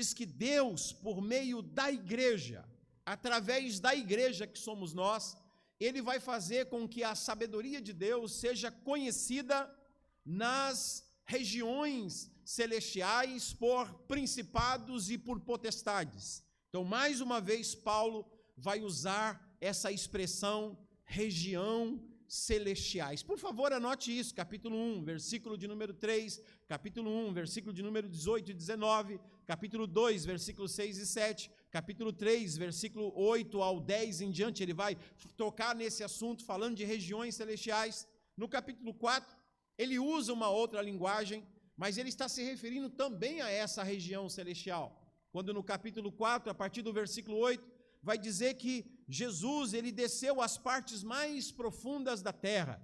diz que Deus, por meio da igreja, através da igreja que somos nós, Ele vai fazer com que a sabedoria de Deus seja conhecida nas regiões celestiais por principados e por potestades. Então, mais uma vez, Paulo vai usar essa expressão região celestiais. Por favor, anote isso, capítulo 1, versículo de número 3, capítulo 1, versículo de número 18 e 19, capítulo 2, versículos 6 e 7, capítulo 3, versículo 8 ao 10 em diante, ele vai tocar nesse assunto, falando de regiões celestiais. No capítulo 4, ele usa uma outra linguagem, mas ele está se referindo também a essa região celestial. Quando no capítulo 4, a partir do versículo 8, vai dizer que Jesus, ele desceu às partes mais profundas da terra.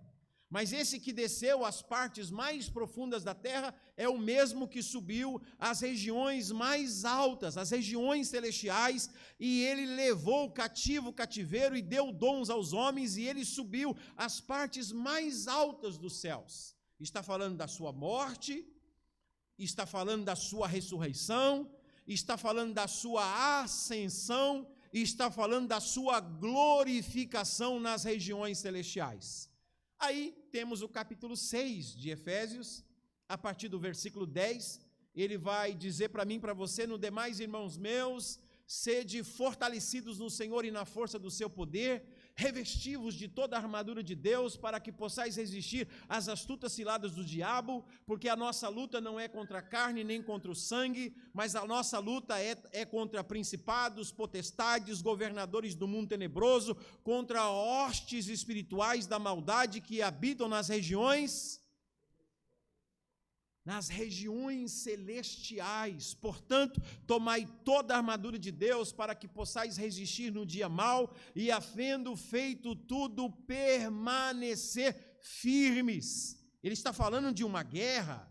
Mas esse que desceu às partes mais profundas da terra é o mesmo que subiu às regiões mais altas, às regiões celestiais, e ele levou o cativeiro e deu dons aos homens, e ele subiu às partes mais altas dos céus. Está falando da sua morte, está falando da sua ressurreição, está falando da sua ascensão, e está falando da sua glorificação nas regiões celestiais. Aí temos o capítulo 6 de Efésios, a partir do versículo 10, ele vai dizer para mim e para você: no demais, irmãos meus, sede fortalecidos no Senhor e na força do seu poder, revesti-vos de toda a armadura de Deus, para que possais resistir às astutas ciladas do diabo, porque a nossa luta não é contra a carne nem contra o sangue, mas a nossa luta é contra principados, potestades, governadores do mundo tenebroso, contra hostes espirituais da maldade que habitam nas regiões celestiais. Portanto, tomai toda a armadura de Deus, para que possais resistir no dia mau, e havendo feito tudo, permanecer firmes. Ele está falando de uma guerra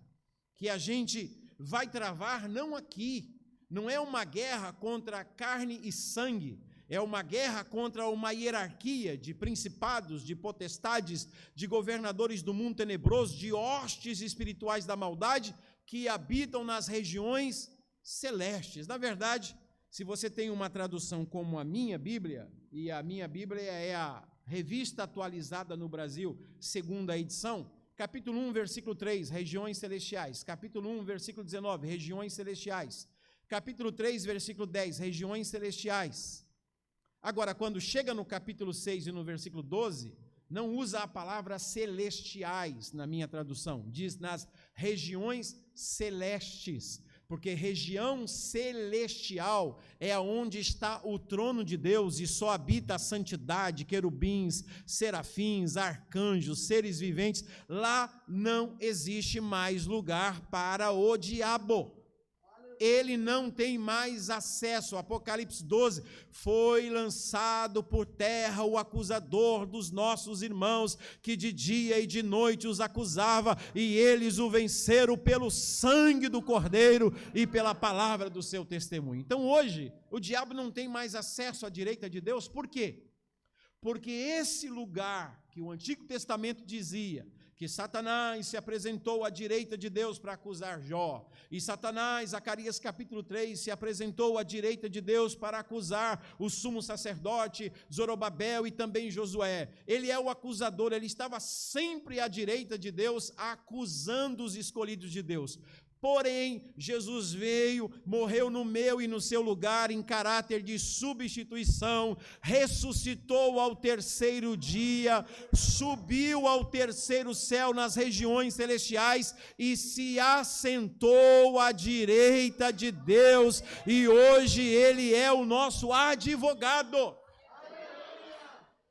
que a gente vai travar não aqui, não é uma guerra contra carne e sangue, é uma guerra contra uma hierarquia de principados, de potestades, de governadores do mundo tenebroso, de hostes espirituais da maldade que habitam nas regiões celestes. Na verdade, se você tem uma tradução como a minha Bíblia, e a minha Bíblia é a Revista Atualizada no Brasil, segunda edição, capítulo 1, versículo 3, regiões celestiais. Capítulo 1, versículo 19, regiões celestiais. Capítulo 3, versículo 10, regiões celestiais. Agora, quando chega no capítulo 6 e no versículo 12, não usa a palavra celestiais na minha tradução, diz nas regiões celestes, porque região celestial é onde está o trono de Deus e só habita a santidade, querubins, serafins, arcanjos, seres viventes. Lá não existe mais lugar para o diabo. Ele não tem mais acesso. Apocalipse 12, foi lançado por terra o acusador dos nossos irmãos, que de dia e de noite os acusava, e eles o venceram pelo sangue do Cordeiro e pela palavra do seu testemunho. Então hoje, o diabo não tem mais acesso à direita de Deus. Por quê? Porque esse lugar que o Antigo Testamento dizia que Satanás se apresentou à direita de Deus para acusar Jó, e Satanás, Zacarias capítulo 3, se apresentou à direita de Deus para acusar o sumo sacerdote, Zorobabel e também Josué. Ele é o acusador, ele estava sempre à direita de Deus, acusando os escolhidos de Deus. Porém, Jesus veio, morreu no meu e no seu lugar em caráter de substituição, ressuscitou ao terceiro dia, subiu ao terceiro céu nas regiões celestiais e se assentou à direita de Deus, e hoje Ele é o nosso advogado.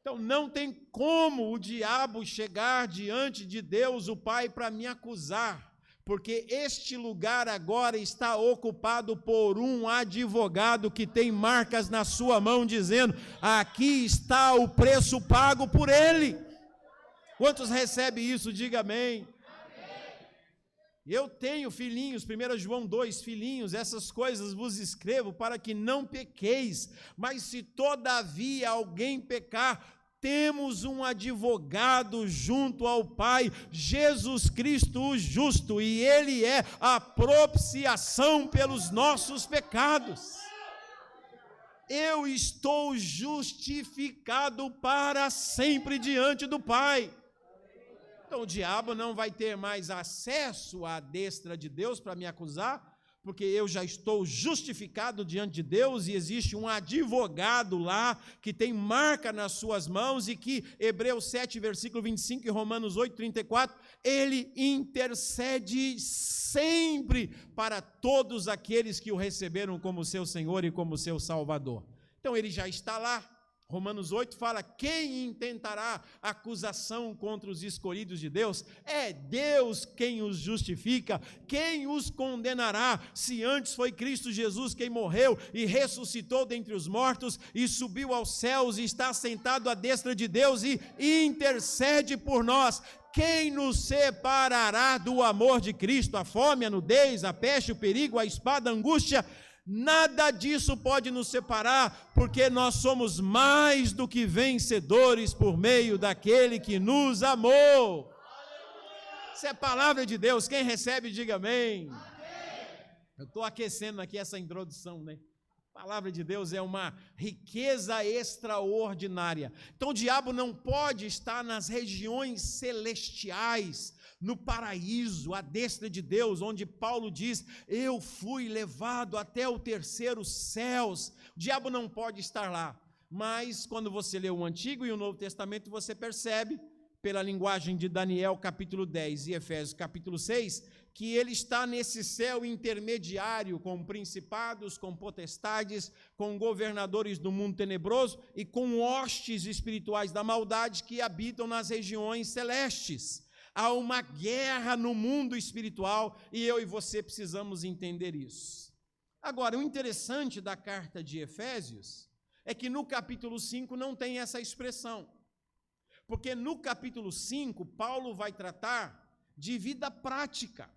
Então não tem como o diabo chegar diante de Deus, o Pai, para me acusar, porque este lugar agora está ocupado por um advogado que tem marcas na sua mão dizendo: aqui está o preço pago por ele. Quantos recebem isso? Diga amém. Eu tenho filhinhos, 1 João 2, filhinhos, essas coisas vos escrevo para que não pequeis, mas se todavia alguém pecar, temos um advogado junto ao Pai, Jesus Cristo o justo, e Ele é a propiciação pelos nossos pecados. Eu estou justificado para sempre diante do Pai. Então o diabo não vai ter mais acesso à destra de Deus para me acusar, porque eu já estou justificado diante de Deus e existe um advogado lá que tem marca nas suas mãos e que Hebreus 7, versículo 25 e Romanos 8, 34, ele intercede sempre para todos aqueles que o receberam como seu Senhor e como seu Salvador. Então ele já está lá. Romanos 8 fala, quem intentará acusação contra os escolhidos de Deus? É Deus quem os justifica. Quem os condenará, se antes foi Cristo Jesus quem morreu e ressuscitou dentre os mortos e subiu aos céus e está sentado à destra de Deus e intercede por nós? Quem nos separará do amor de Cristo? A fome, a nudez, a peste, o perigo, a espada, a angústia? Nada disso pode nos separar, porque nós somos mais do que vencedores por meio daquele que nos amou. Isso é a palavra de Deus. Quem recebe, diga amém. Eu estou aquecendo aqui essa introdução, né? A palavra de Deus é uma riqueza extraordinária. Então o diabo não pode estar nas regiões celestiais, no paraíso, à destra de Deus, onde Paulo diz, eu fui levado até o terceiro céus. O diabo não pode estar lá, mas quando você lê o Antigo e o Novo Testamento, você percebe, pela linguagem de Daniel capítulo 10 e Efésios capítulo 6, que ele está nesse céu intermediário com principados, com potestades, com governadores do mundo tenebroso e com hostes espirituais da maldade que habitam nas regiões celestes. Há uma guerra no mundo espiritual e eu e você precisamos entender isso. Agora, o interessante da carta de Efésios é que no capítulo 5 não tem essa expressão. Porque no capítulo 5, Paulo vai tratar de vida prática.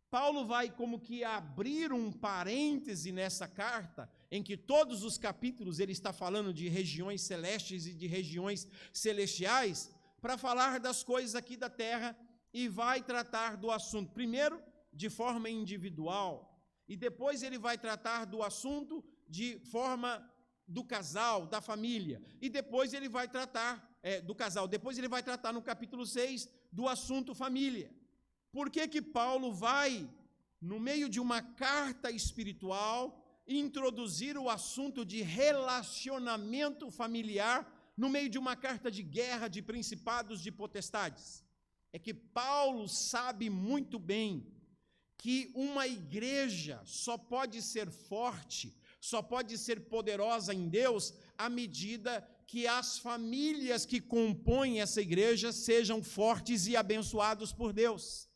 Paulo vai como que abrir um parêntese nessa carta, em que todos os capítulos ele está falando de regiões celestes e de regiões celestiais, para falar das coisas aqui da terra, e vai tratar do assunto, primeiro, de forma individual, e depois ele vai tratar do assunto de forma do casal, da família, e depois ele vai tratar do casal, depois ele vai tratar no capítulo 6 do assunto família. Por que Paulo vai, no meio de uma carta espiritual, introduzir o assunto de relacionamento familiar no meio de uma carta de guerra, de principados, de potestades? É que Paulo sabe muito bem que uma igreja só pode ser forte, só pode ser poderosa em Deus à medida que as famílias que compõem essa igreja sejam fortes e abençoados por Deus.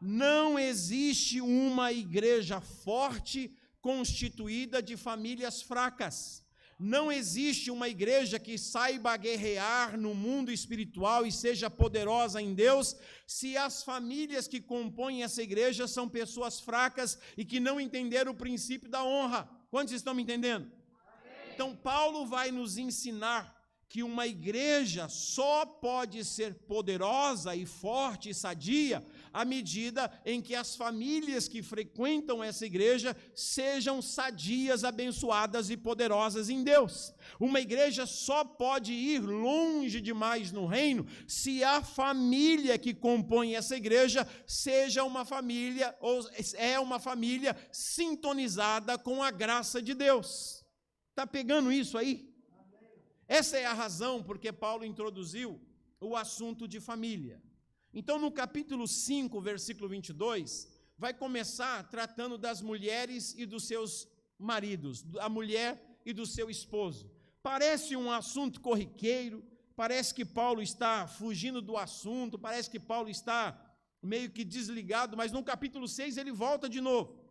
Não existe uma igreja forte constituída de famílias fracas. Não existe uma igreja que saiba guerrear no mundo espiritual e seja poderosa em Deus, se as famílias que compõem essa igreja são pessoas fracas e que não entenderam o princípio da honra. Quantos estão me entendendo? Amém. Então, Paulo vai nos ensinar que uma igreja só pode ser poderosa e forte e sadia à medida em que as famílias que frequentam essa igreja sejam sadias, abençoadas e poderosas em Deus. Uma igreja só pode ir longe demais no reino se a família que compõe essa igreja seja uma família, ou é uma família sintonizada com a graça de Deus. Está pegando isso aí? Essa é a razão porque Paulo introduziu o assunto de família. Então, no capítulo 5, versículo 22, vai começar tratando das mulheres e dos seus maridos, a mulher e do seu esposo. Parece um assunto corriqueiro, parece que Paulo está fugindo do assunto, parece que Paulo está meio que desligado, mas no capítulo 6 ele volta de novo.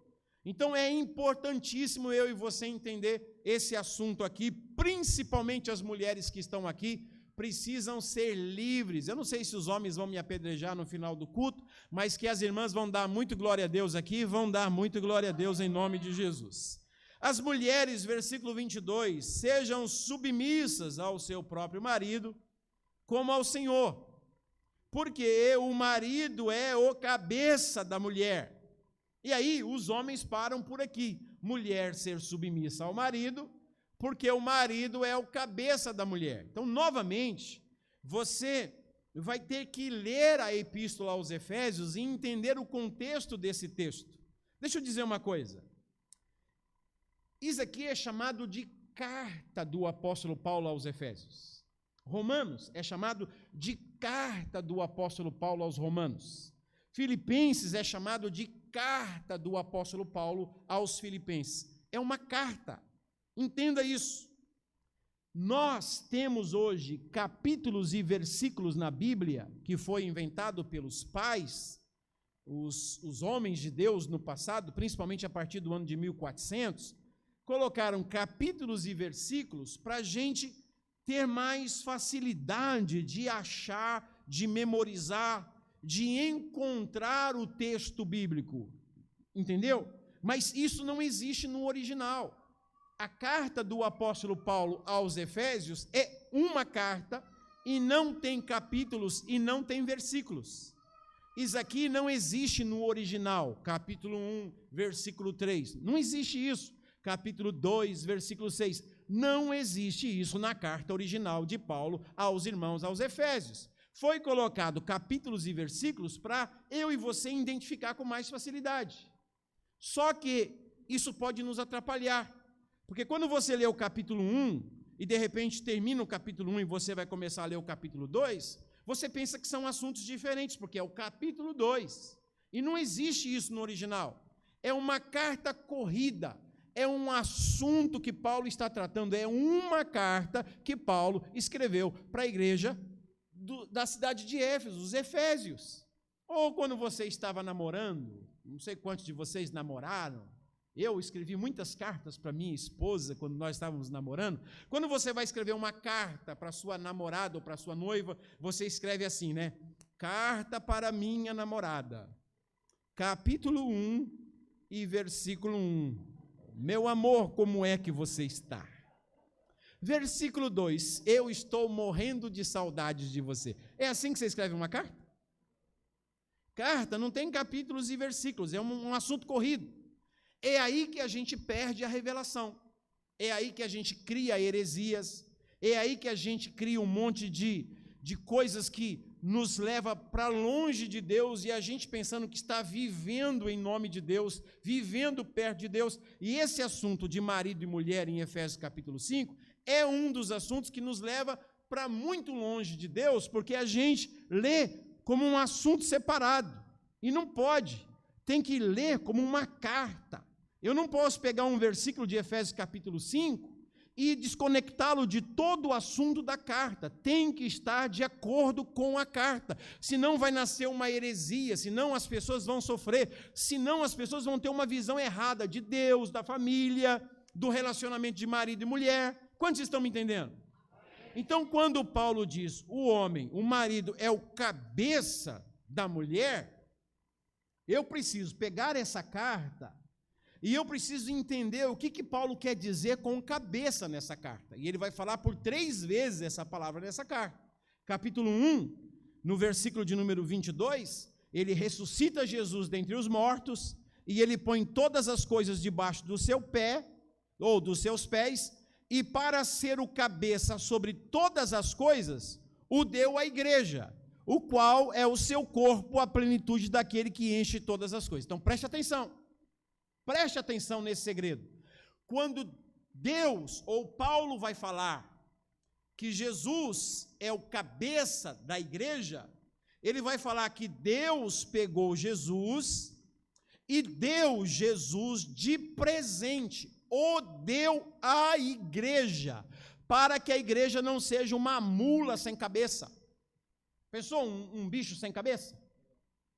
Então é importantíssimo eu e você entender esse assunto aqui, principalmente as mulheres que estão aqui, precisam ser livres. Eu não sei se os homens vão me apedrejar no final do culto, mas que as irmãs vão dar muito glória a Deus aqui, vão dar muito glória a Deus em nome de Jesus. As mulheres, versículo 22, sejam submissas ao seu próprio marido, como ao Senhor, porque o marido é o cabeça da mulher. E aí os homens param por aqui. Mulher ser submissa ao marido, porque o marido é o cabeça da mulher. Então, novamente, você vai ter que ler a epístola aos Efésios e entender o contexto desse texto. Deixa eu dizer uma coisa. Isso aqui é chamado de carta do apóstolo Paulo aos Efésios. Romanos é chamado de carta do apóstolo Paulo aos Romanos. Filipenses é chamado de carta do apóstolo Paulo aos Filipenses. É uma carta. Entenda isso. Nós temos hoje capítulos e versículos na Bíblia que foi inventado pelos pais, os homens de Deus no passado, principalmente a partir do ano de 1400, colocaram capítulos e versículos para a gente ter mais facilidade de achar, de memorizar, de encontrar o texto bíblico. Entendeu? Mas isso não existe no original. A carta do apóstolo Paulo aos Efésios é uma carta e não tem capítulos e não tem versículos. Isso aqui não existe no original. Capítulo 1, versículo 3. Não existe isso. Capítulo 2, versículo 6. Não existe isso na carta original de Paulo aos irmãos aos Efésios. Foi colocado capítulos e versículos para eu e você identificar com mais facilidade. Só que isso pode nos atrapalhar. Porque quando você lê o capítulo 1 e de repente termina o capítulo 1 e você vai começar a ler o capítulo 2, você pensa que são assuntos diferentes, porque é o capítulo 2. E não existe isso no original. É uma carta corrida. É um assunto que Paulo está tratando, é uma carta que Paulo escreveu para a igreja da cidade de Éfeso, os Efésios. Ou quando você estava namorando, não sei quantos de vocês namoraram, eu escrevi muitas cartas para minha esposa quando nós estávamos namorando. Quando você vai escrever uma carta para sua namorada ou para sua noiva, você escreve assim, né? Carta para minha namorada, capítulo 1 e versículo 1. Meu amor, como é que você está? Versículo 2, eu estou morrendo de saudades de você. É assim que você escreve uma carta? Carta não tem capítulos e versículos, é um assunto corrido. É aí que a gente perde a revelação. É aí que a gente cria heresias. É aí que a gente cria um monte de coisas que nos leva para longe de Deus e a gente pensando que está vivendo em nome de Deus, vivendo perto de Deus. E esse assunto de marido e mulher em Efésios capítulo 5 é um dos assuntos que nos leva para muito longe de Deus, porque a gente lê como um assunto separado. E não pode. Tem que ler como uma carta. Eu não posso pegar um versículo de Efésios capítulo 5 e desconectá-lo de todo o assunto da carta. Tem que estar de acordo com a carta. Senão vai nascer uma heresia, senão as pessoas vão sofrer, senão as pessoas vão ter uma visão errada de Deus, da família, do relacionamento de marido e mulher. Quantos estão me entendendo? Então, quando Paulo diz o homem, o marido é o cabeça da mulher, eu preciso pegar essa carta e eu preciso entender o que Paulo quer dizer com cabeça nessa carta. E ele vai falar por 3 vezes essa palavra nessa carta. Capítulo 1, no versículo de número 22, ele ressuscita Jesus dentre os mortos e ele põe todas as coisas debaixo do seu pé, ou dos seus pés, e para ser o cabeça sobre todas as coisas, o deu à igreja, o qual é o seu corpo, a plenitude daquele que enche todas as coisas. Então, preste atenção nesse segredo. Quando Deus, ou Paulo vai falar que Jesus é o cabeça da igreja, ele vai falar que Deus pegou Jesus e deu Jesus de presente, o deu à igreja, para que a igreja não seja uma mula sem cabeça. Pensou um bicho sem cabeça?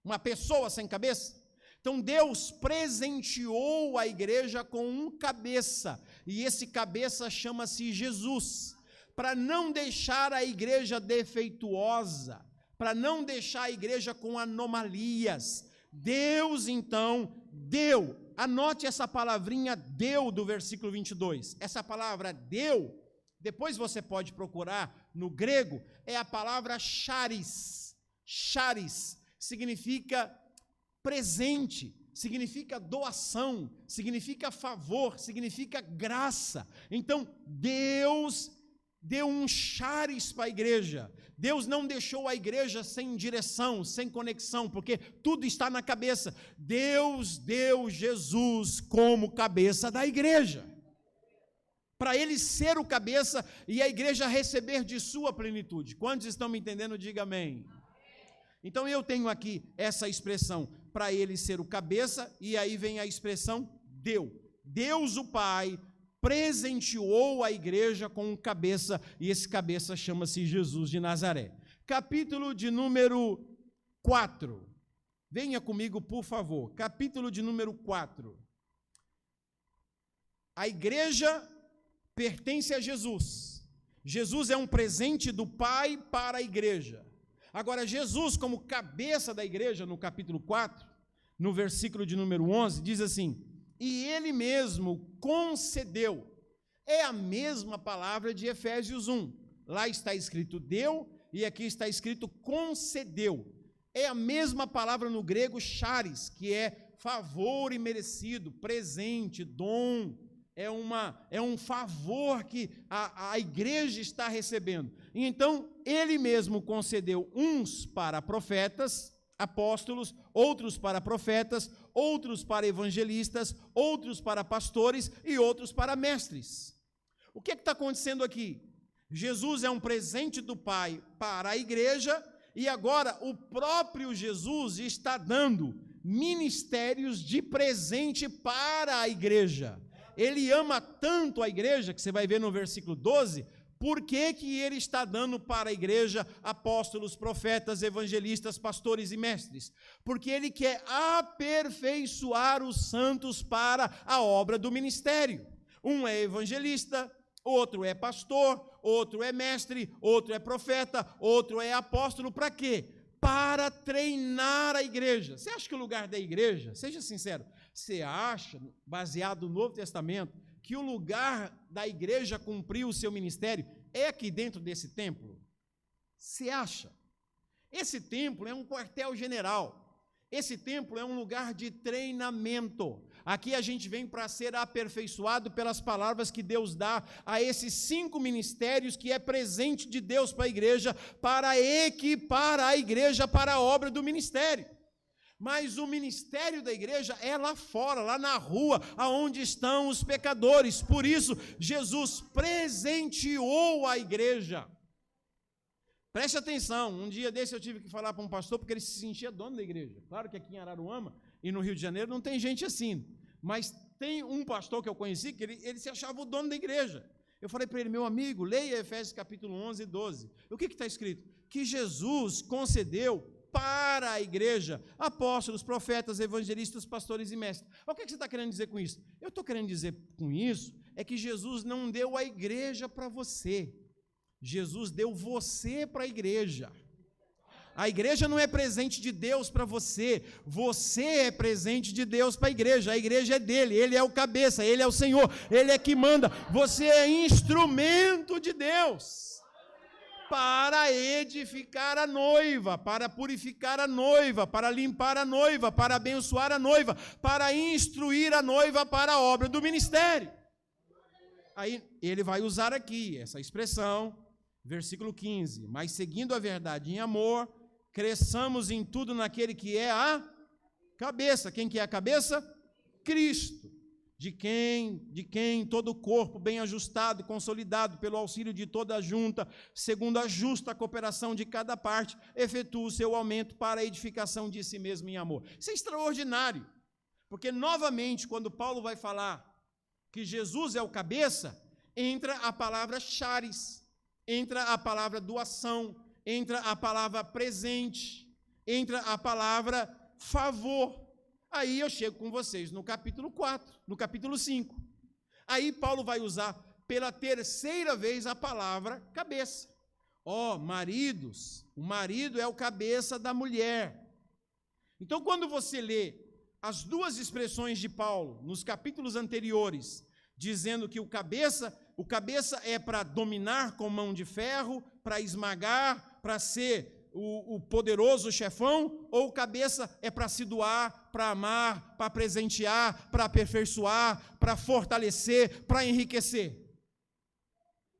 Uma pessoa sem cabeça? Então Deus presenteou a igreja com um cabeça, e esse cabeça chama-se Jesus, para não deixar a igreja defeituosa, para não deixar a igreja com anomalias. Deus então deu, anote essa palavrinha deu do versículo 22, essa palavra deu, depois você pode procurar no grego é a palavra charis. Charis significa presente, significa doação, significa favor, significa graça. Então, Deus deu um charis para a igreja. Deus não deixou a igreja sem direção, sem conexão, porque tudo está na cabeça. Deus deu Jesus como cabeça da igreja, para ele ser o cabeça e a igreja receber de sua plenitude. Quantos estão me entendendo? Diga amém. Então eu tenho aqui essa expressão, para ele ser o cabeça, e aí vem a expressão deu. Deus o Pai presenteou a igreja com um cabeça, e esse cabeça chama-se Jesus de Nazaré. Capítulo de número 4. Venha comigo, por favor. Capítulo de número 4. A igreja pertence a Jesus. Jesus é um presente do Pai para a igreja. Agora, Jesus, como cabeça da igreja, no capítulo 4, no versículo de número 11, diz assim: e ele mesmo concedeu. É a mesma palavra de Efésios 1. Lá está escrito deu, e aqui está escrito concedeu. É a mesma palavra no grego charis, que é favor imerecido, presente, dom. É um favor que a igreja está recebendo. E então, ele mesmo concedeu uns para profetas, apóstolos, outros para profetas, outros para evangelistas, outros para pastores e outros para mestres. O que está acontecendo aqui? Jesus é um presente do Pai para a igreja, e agora o próprio Jesus está dando ministérios de presente para a igreja. Ele ama tanto a igreja, que você vai ver no versículo 12, por que ele está dando para a igreja apóstolos, profetas, evangelistas, pastores e mestres? Porque ele quer aperfeiçoar os santos para a obra do ministério. Um é evangelista, outro é pastor, outro é mestre, outro é profeta, outro é apóstolo. Para quê? Para treinar a igreja. Você acha que o lugar da igreja, seja sincero, você acha, baseado no Novo Testamento, que o lugar da igreja cumprir o seu ministério é aqui dentro desse templo? Você acha? Esse templo é um quartel-general. Esse templo é um lugar de treinamento. Aqui a gente vem para ser aperfeiçoado pelas palavras que Deus dá a esses 5 ministérios que é presente de Deus para a igreja, para equipar a igreja para a obra do ministério. Mas o ministério da igreja é lá fora, lá na rua, aonde estão os pecadores. Por isso, Jesus presenteou a igreja. Preste atenção, um dia desse eu tive que falar para um pastor, porque ele se sentia dono da igreja. Claro que aqui em Araruama e no Rio de Janeiro não tem gente assim, mas tem um pastor que eu conheci que ele se achava o dono da igreja. Eu falei para ele: meu amigo, leia Efésios capítulo 11 e 12. O que está escrito? Que Jesus concedeu para a igreja apóstolos, profetas, evangelistas, pastores e mestres. O que você está querendo dizer com isso? Eu estou querendo dizer com isso é que Jesus não deu a igreja para você. Jesus deu você para a igreja. A igreja não é presente de Deus para você. Você é presente de Deus para a igreja é dele, ele é o cabeça, ele é o Senhor, ele é que manda. Você é instrumento de Deus para edificar a noiva, para purificar a noiva, para limpar a noiva, para abençoar a noiva, para instruir a noiva para a obra do ministério. Aí ele vai usar aqui essa expressão, versículo 15: mas seguindo a verdade em amor, cresçamos em tudo naquele que é a cabeça. Quem que é a cabeça? Cristo. De quem todo o corpo bem ajustado, consolidado pelo auxílio de toda a junta, segundo a justa cooperação de cada parte, efetua o seu aumento para a edificação de si mesmo em amor. Isso é extraordinário, porque novamente, quando Paulo vai falar que Jesus é o cabeça, entra a palavra charis, entra a palavra doação, entra a palavra presente, entra a palavra favor. Aí eu chego com vocês no capítulo 4, no capítulo 5. Aí Paulo vai usar pela terceira vez a palavra cabeça. Maridos, o marido é o cabeça da mulher. Então, quando você lê as duas expressões de Paulo nos capítulos anteriores, dizendo que o cabeça é para dominar com mão de ferro, para esmagar, para ser o poderoso chefão, ou o cabeça é para se doar, para amar, para presentear, para aperfeiçoar, para fortalecer, para enriquecer.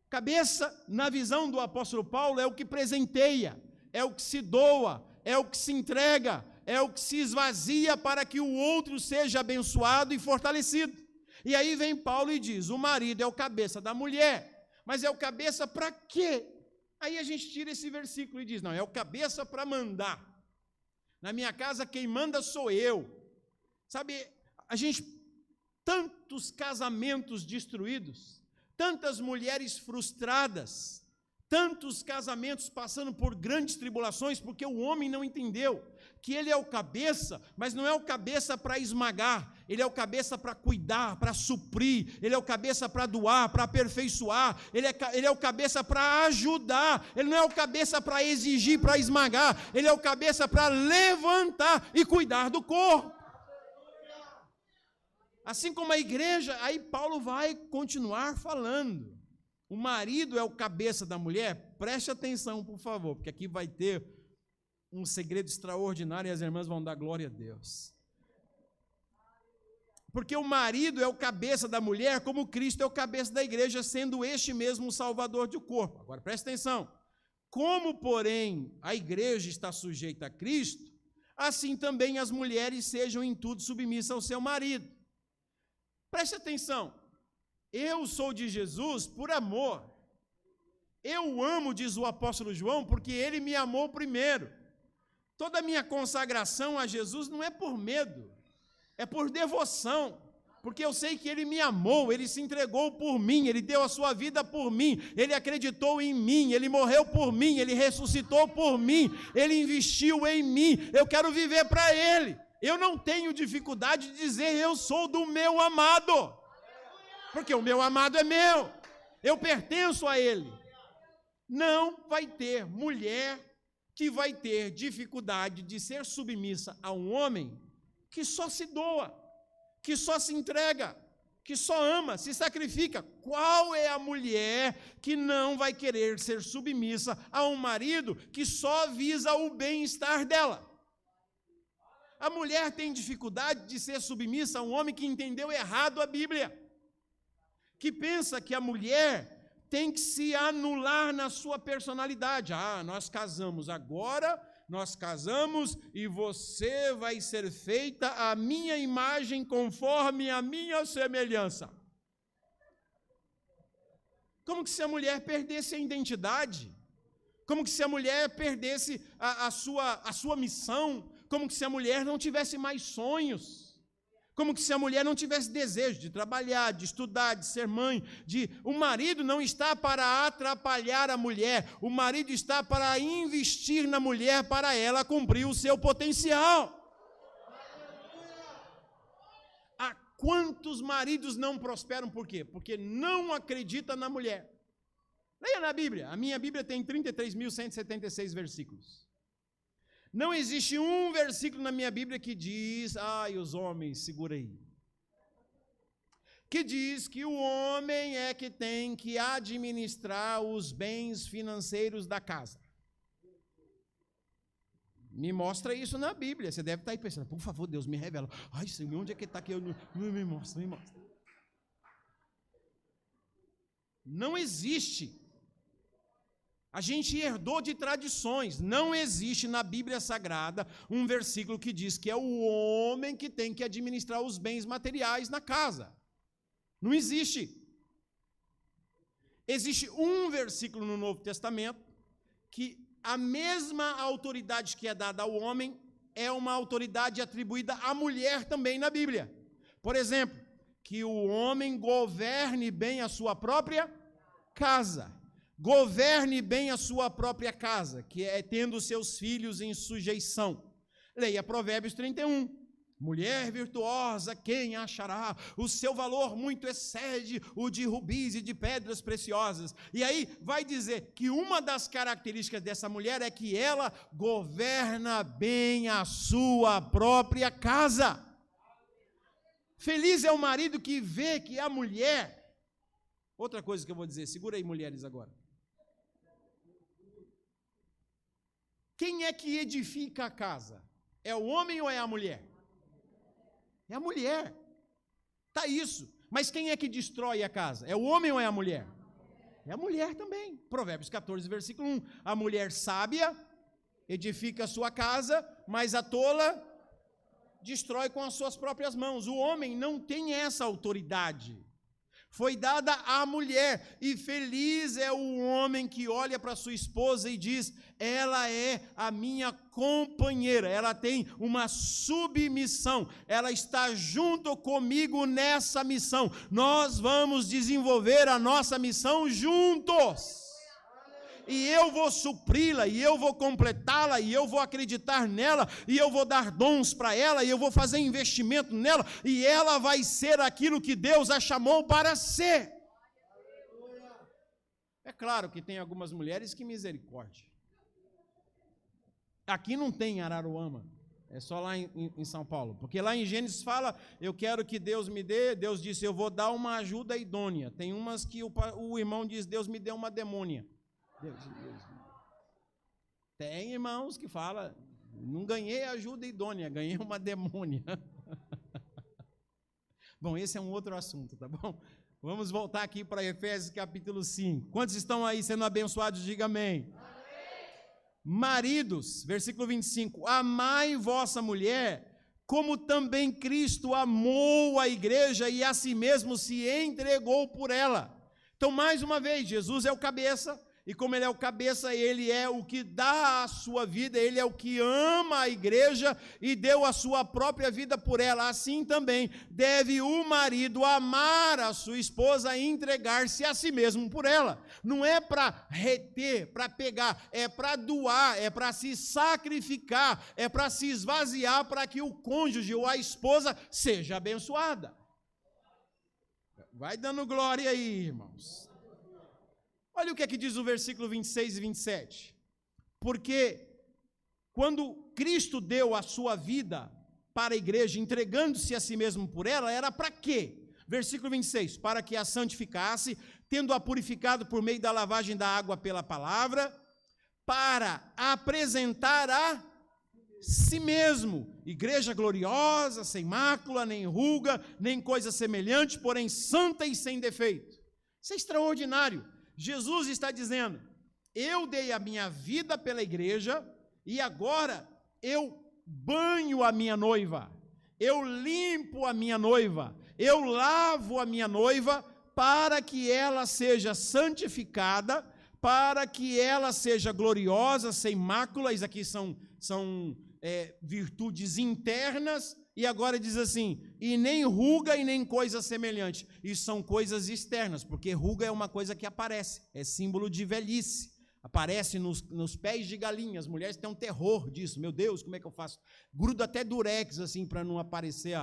Cabeça, na visão do apóstolo Paulo, é o que presenteia, é o que se doa, é o que se entrega, é o que se esvazia para que o outro seja abençoado e fortalecido. E aí vem Paulo e diz, o marido é o cabeça da mulher, mas é o cabeça para quê? Aí a gente tira esse versículo e diz, não, é o cabeça para mandar. Na minha casa quem manda sou eu. Sabe, tantos casamentos destruídos, tantas mulheres frustradas, tantos casamentos passando por grandes tribulações, porque o homem não entendeu que ele é o cabeça, mas não é o cabeça para esmagar, ele é o cabeça para cuidar, para suprir, ele é o cabeça para doar, para aperfeiçoar, ele é o cabeça para ajudar, ele não é o cabeça para exigir, para esmagar, ele é o cabeça para levantar e cuidar do corpo. Assim como a igreja, aí Paulo vai continuar falando. O marido é o cabeça da mulher? Preste atenção, por favor, porque aqui vai ter um segredo extraordinário e as irmãs vão dar glória a Deus. Porque o marido é o cabeça da mulher, como Cristo é o cabeça da igreja, sendo este mesmo o salvador do corpo. Agora, preste atenção. Como, porém, a igreja está sujeita a Cristo, assim também as mulheres sejam em tudo submissas ao seu marido. Preste atenção. Eu sou de Jesus por amor. Eu amo, diz o apóstolo João, porque ele me amou primeiro. Toda a minha consagração a Jesus não é por medo, é por devoção, porque eu sei que ele me amou, ele se entregou por mim, ele deu a sua vida por mim, ele acreditou em mim, ele morreu por mim, ele ressuscitou por mim, ele investiu em mim, eu quero viver para ele. Eu não tenho dificuldade de dizer eu sou do meu amado, porque o meu amado é meu, eu pertenço a ele. Não vai ter mulher que vai ter dificuldade de ser submissa a um homem que só se doa, que só se entrega, que só ama, se sacrifica. Qual é a mulher que não vai querer ser submissa a um marido que só visa o bem-estar dela? A mulher tem dificuldade de ser submissa a um homem que entendeu errado a Bíblia, que pensa que a mulher tem que se anular na sua personalidade. Nós casamos agora, nós casamos e você vai ser feita à minha imagem conforme a minha semelhança. Como que se a mulher perdesse a identidade? Como que se a mulher perdesse a sua missão? Como que se a mulher não tivesse mais sonhos? Como que se a mulher não tivesse desejo de trabalhar, de estudar, de ser mãe, o marido não está para atrapalhar a mulher, o marido está para investir na mulher para ela cumprir o seu potencial. Há quantos maridos não prosperam por quê? Porque não acreditam na mulher. Leia na Bíblia, a minha Bíblia tem 33.176 versículos. Não existe um versículo na minha Bíblia que diz, os homens, segura aí, que diz que o homem é que tem que administrar os bens financeiros da casa. Me mostra isso na Bíblia. Você deve estar aí pensando, por favor, Deus, me revela. Senhor, onde é que está aqui? Me mostra, me mostra. Não existe. A gente herdou de tradições. Não existe na Bíblia Sagrada um versículo que diz que é o homem que tem que administrar os bens materiais na casa. Não existe. Existe um versículo no Novo Testamento que a mesma autoridade que é dada ao homem é uma autoridade atribuída à mulher também na Bíblia. Por exemplo, que o homem governe bem a sua própria casa. Governe bem a sua própria casa, que é tendo seus filhos em sujeição. Leia Provérbios 31. Mulher virtuosa, quem achará? O seu valor muito excede o de rubis e de pedras preciosas. E aí vai dizer que uma das características dessa mulher é que ela governa bem a sua própria casa. Feliz é o marido que vê que a mulher... Outra coisa que eu vou dizer, segura aí, mulheres, agora. Quem é que edifica a casa? É o homem ou é a mulher? É a mulher. Tá isso. Mas quem é que destrói a casa? É o homem ou é a mulher? É a mulher também. Provérbios 14, versículo 1. A mulher sábia edifica a sua casa, mas a tola destrói com as suas próprias mãos. O homem não tem essa autoridade. Foi dada à mulher, e feliz é o homem que olha para sua esposa e diz: ela é a minha companheira, ela tem uma submissão, ela está junto comigo nessa missão, nós vamos desenvolver a nossa missão juntos. E eu vou supri-la, e eu vou completá-la, e eu vou acreditar nela, e eu vou dar dons para ela, e eu vou fazer investimento nela, e ela vai ser aquilo que Deus a chamou para ser. É claro que tem algumas mulheres que misericórdia. Aqui não tem Araruama, é só lá em São Paulo, porque lá em Gênesis fala: eu quero que Deus me dê, Deus disse: eu vou dar uma ajuda idônea. Tem umas que o irmão diz: Deus me deu uma demônia. Deus. Tem irmãos que falam: não ganhei ajuda idônea, ganhei uma demônia. Bom, esse é um outro assunto, tá bom? Vamos voltar aqui para Efésios capítulo 5. Quantos estão aí sendo abençoados? Diga amém. Amém. Maridos, versículo 25: amai vossa mulher, como também Cristo amou a igreja e a si mesmo se entregou por ela. Então, mais uma vez, Jesus é o cabeça. E como ele é o cabeça, ele é o que dá a sua vida, ele é o que ama a igreja e deu a sua própria vida por ela. Assim também deve o marido amar a sua esposa e entregar-se a si mesmo por ela. Não é para reter, para pegar, é para doar, é para se sacrificar, é para se esvaziar para que o cônjuge ou a esposa seja abençoada. Vai dando glória aí, irmãos. Olha o que é que diz o versículo 26 e 27. Porque quando Cristo deu a sua vida para a igreja, entregando-se a si mesmo por ela, era para quê? Versículo 26, para que a santificasse, tendo-a purificado por meio da lavagem da água pela palavra, para apresentar a si mesmo, igreja gloriosa, sem mácula, nem ruga, nem coisa semelhante, porém santa e sem defeito. Isso é extraordinário. Jesus está dizendo: eu dei a minha vida pela igreja e agora eu banho a minha noiva, eu limpo a minha noiva, eu lavo a minha noiva para que ela seja santificada, para que ela seja gloriosa, sem mácula. Isso aqui são virtudes internas. E agora diz assim: e nem ruga e nem coisa semelhante. Isso são coisas externas, porque ruga é uma coisa que aparece, é símbolo de velhice, aparece nos pés de galinha. As mulheres têm um terror disso. Meu Deus, como é que eu faço? Gruda até durex assim para não aparecer.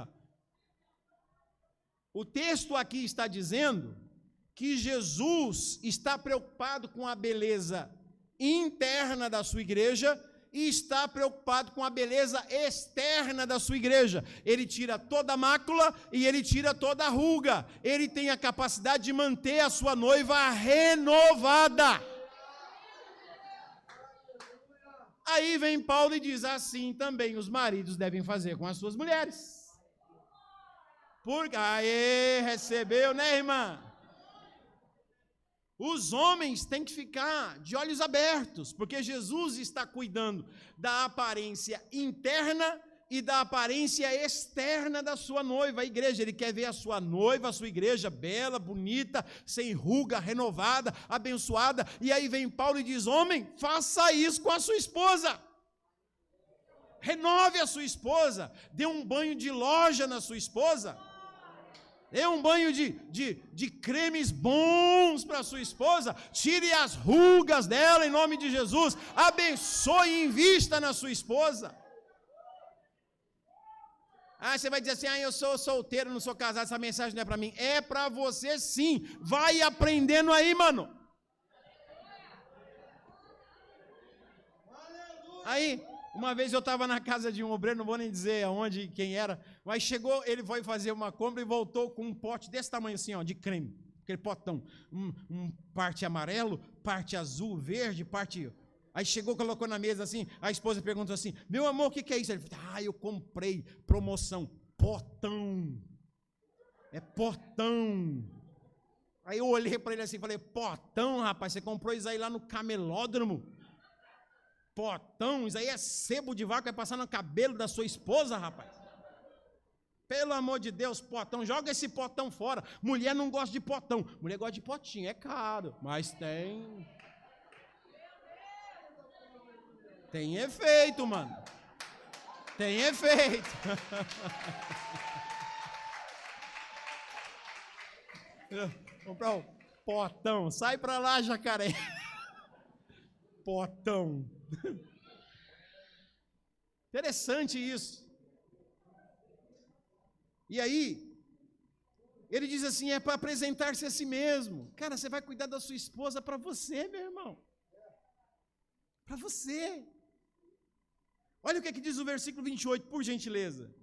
O texto aqui está dizendo que Jesus está preocupado com a beleza interna da sua igreja e está preocupado com a beleza externa da sua igreja. Ele tira toda a mácula e ele tira toda a ruga. Ele tem a capacidade de manter a sua noiva renovada. Aí vem Paulo e diz: assim também os maridos devem fazer com as suas mulheres. Porque, recebeu, né, irmã? Os homens têm que ficar de olhos abertos, porque Jesus está cuidando da aparência interna e da aparência externa da sua noiva, a igreja. Ele quer ver a sua noiva, a sua igreja bela, bonita, sem ruga, renovada, abençoada. E aí vem Paulo e diz: homem, faça isso com a sua esposa. Renove a sua esposa, dê um banho de loja na sua esposa. Dê um banho de cremes bons para a sua esposa. Tire as rugas dela em nome de Jesus. Abençoe e invista na sua esposa. Você vai dizer assim: eu sou solteiro, não sou casado, essa mensagem não é para mim. É para você sim. Vai aprendendo aí, mano. Aí, Uma vez eu estava na casa de um obreiro, não vou nem dizer aonde, quem era, mas chegou, ele foi fazer uma compra e voltou com um pote desse tamanho assim, ó, de creme, aquele potão, parte amarelo, parte azul, verde, parte... Aí chegou, colocou na mesa assim, a esposa perguntou assim, meu amor, o que é isso? Ele falou, eu comprei, promoção, potão, é potão. Aí eu olhei para ele assim, falei, potão, rapaz, você comprou isso aí lá no camelódromo? Potão, isso aí é sebo de vaca, vai passar no cabelo da sua esposa, rapaz. Pelo amor de Deus, potão, joga esse potão fora. Mulher não gosta de potão, mulher gosta de potinho, é caro, mas tem efeito, mano. Tem efeito. Comprar um potão, sai pra lá, jacaré. Potão. Interessante isso. E aí, ele diz assim, é para apresentar-se a si mesmo. Cara, você vai cuidar da sua esposa para você, meu irmão. Para você. Olha o que é que diz o versículo 28, por gentileza.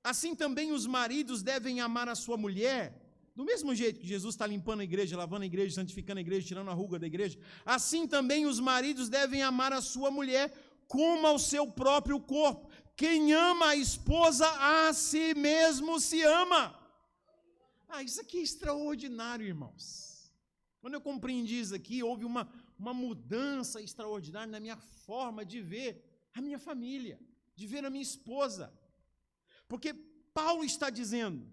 Assim também os maridos devem amar a sua mulher, do mesmo jeito que Jesus está limpando a igreja, lavando a igreja, santificando a igreja, tirando a ruga da igreja, assim também os maridos devem amar a sua mulher como ao seu próprio corpo. Quem ama a esposa, a si mesmo se ama. Isso aqui é extraordinário, irmãos. Quando eu compreendi isso aqui, houve uma mudança extraordinária na minha forma de ver a minha família, de ver a minha esposa. Porque Paulo está dizendo,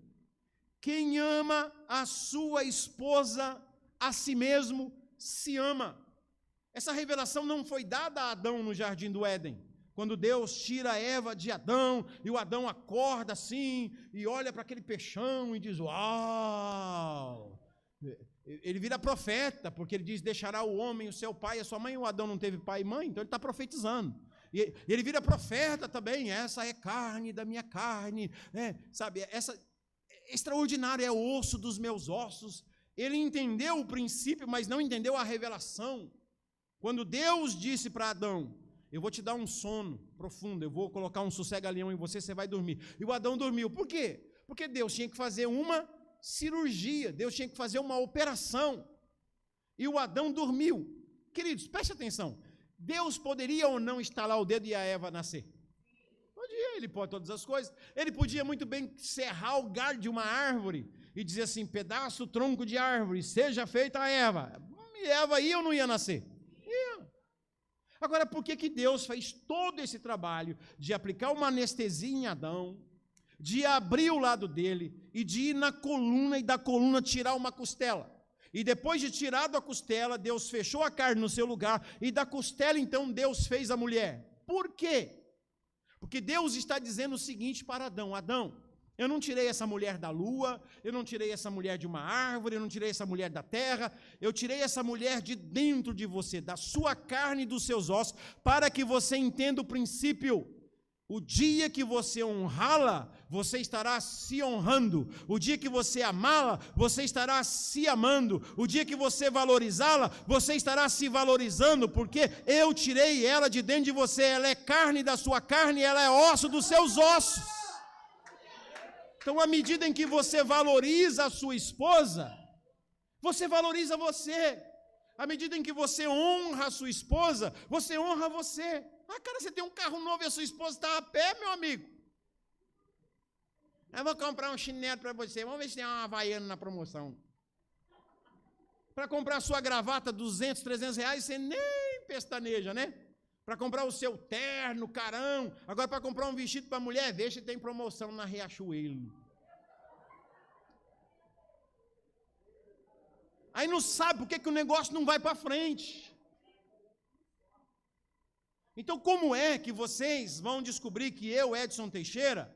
quem ama a sua esposa, a si mesmo se ama. Essa revelação não foi dada a Adão no jardim do Éden, quando Deus tira a Eva de Adão, e o Adão acorda assim, e olha para aquele peixão e diz, uau! Ele vira profeta, porque ele diz, deixará o homem, o seu pai e a sua mãe. O Adão não teve pai e mãe, então ele está profetizando. E ele vira profeta também, essa é carne da minha carne, sabe, essa é extraordinário, é osso dos meus ossos. Ele entendeu o princípio, mas não entendeu a revelação. Quando Deus disse para Adão, eu vou te dar um sono profundo, eu vou colocar um sossega-leão em você, você vai dormir. E o Adão dormiu. Por quê? Porque Deus tinha que fazer uma cirurgia, Deus tinha que fazer uma operação. E o Adão dormiu. Queridos, preste atenção. Deus poderia ou não estalar o dedo e a Eva nascer? Podia, ele pode todas as coisas. Ele podia muito bem serrar o galho de uma árvore e dizer assim, pedaço, tronco de árvore, seja feita a Eva. E Eva ia ou não ia nascer? Ia. Agora, por que Deus fez todo esse trabalho de aplicar uma anestesia em Adão, de abrir o lado dele e de ir na coluna e da coluna tirar uma costela? E depois de tirado a costela, Deus fechou a carne no seu lugar e da costela, então, Deus fez a mulher. Por quê? Porque Deus está dizendo o seguinte para Adão, Adão, eu não tirei essa mulher da lua, eu não tirei essa mulher de uma árvore, eu não tirei essa mulher da terra, eu tirei essa mulher de dentro de você, da sua carne e dos seus ossos, para que você entenda o princípio. O dia que você honrá-la, você estará se honrando. O dia que você amá-la, você estará se amando. O dia que você valorizá-la, você estará se valorizando, porque eu tirei ela de dentro de você. Ela é carne da sua carne, ela é osso dos seus ossos. Então, à medida em que você valoriza a sua esposa, você valoriza você. À medida em que você honra a sua esposa, você honra você. Cara, você tem um carro novo e a sua esposa está a pé, meu amigo. Eu vou comprar um chinelo para você. Vamos ver se tem uma Havaiana na promoção. Para comprar a sua gravata, 200, 300 reais, você nem pestaneja, né? Para comprar o seu terno, carão. Agora, para comprar um vestido para a mulher, vê se tem promoção na Riachuelo. Aí não sabe por que o negócio não vai para frente. Então, como é que vocês vão descobrir que eu, Edson Teixeira,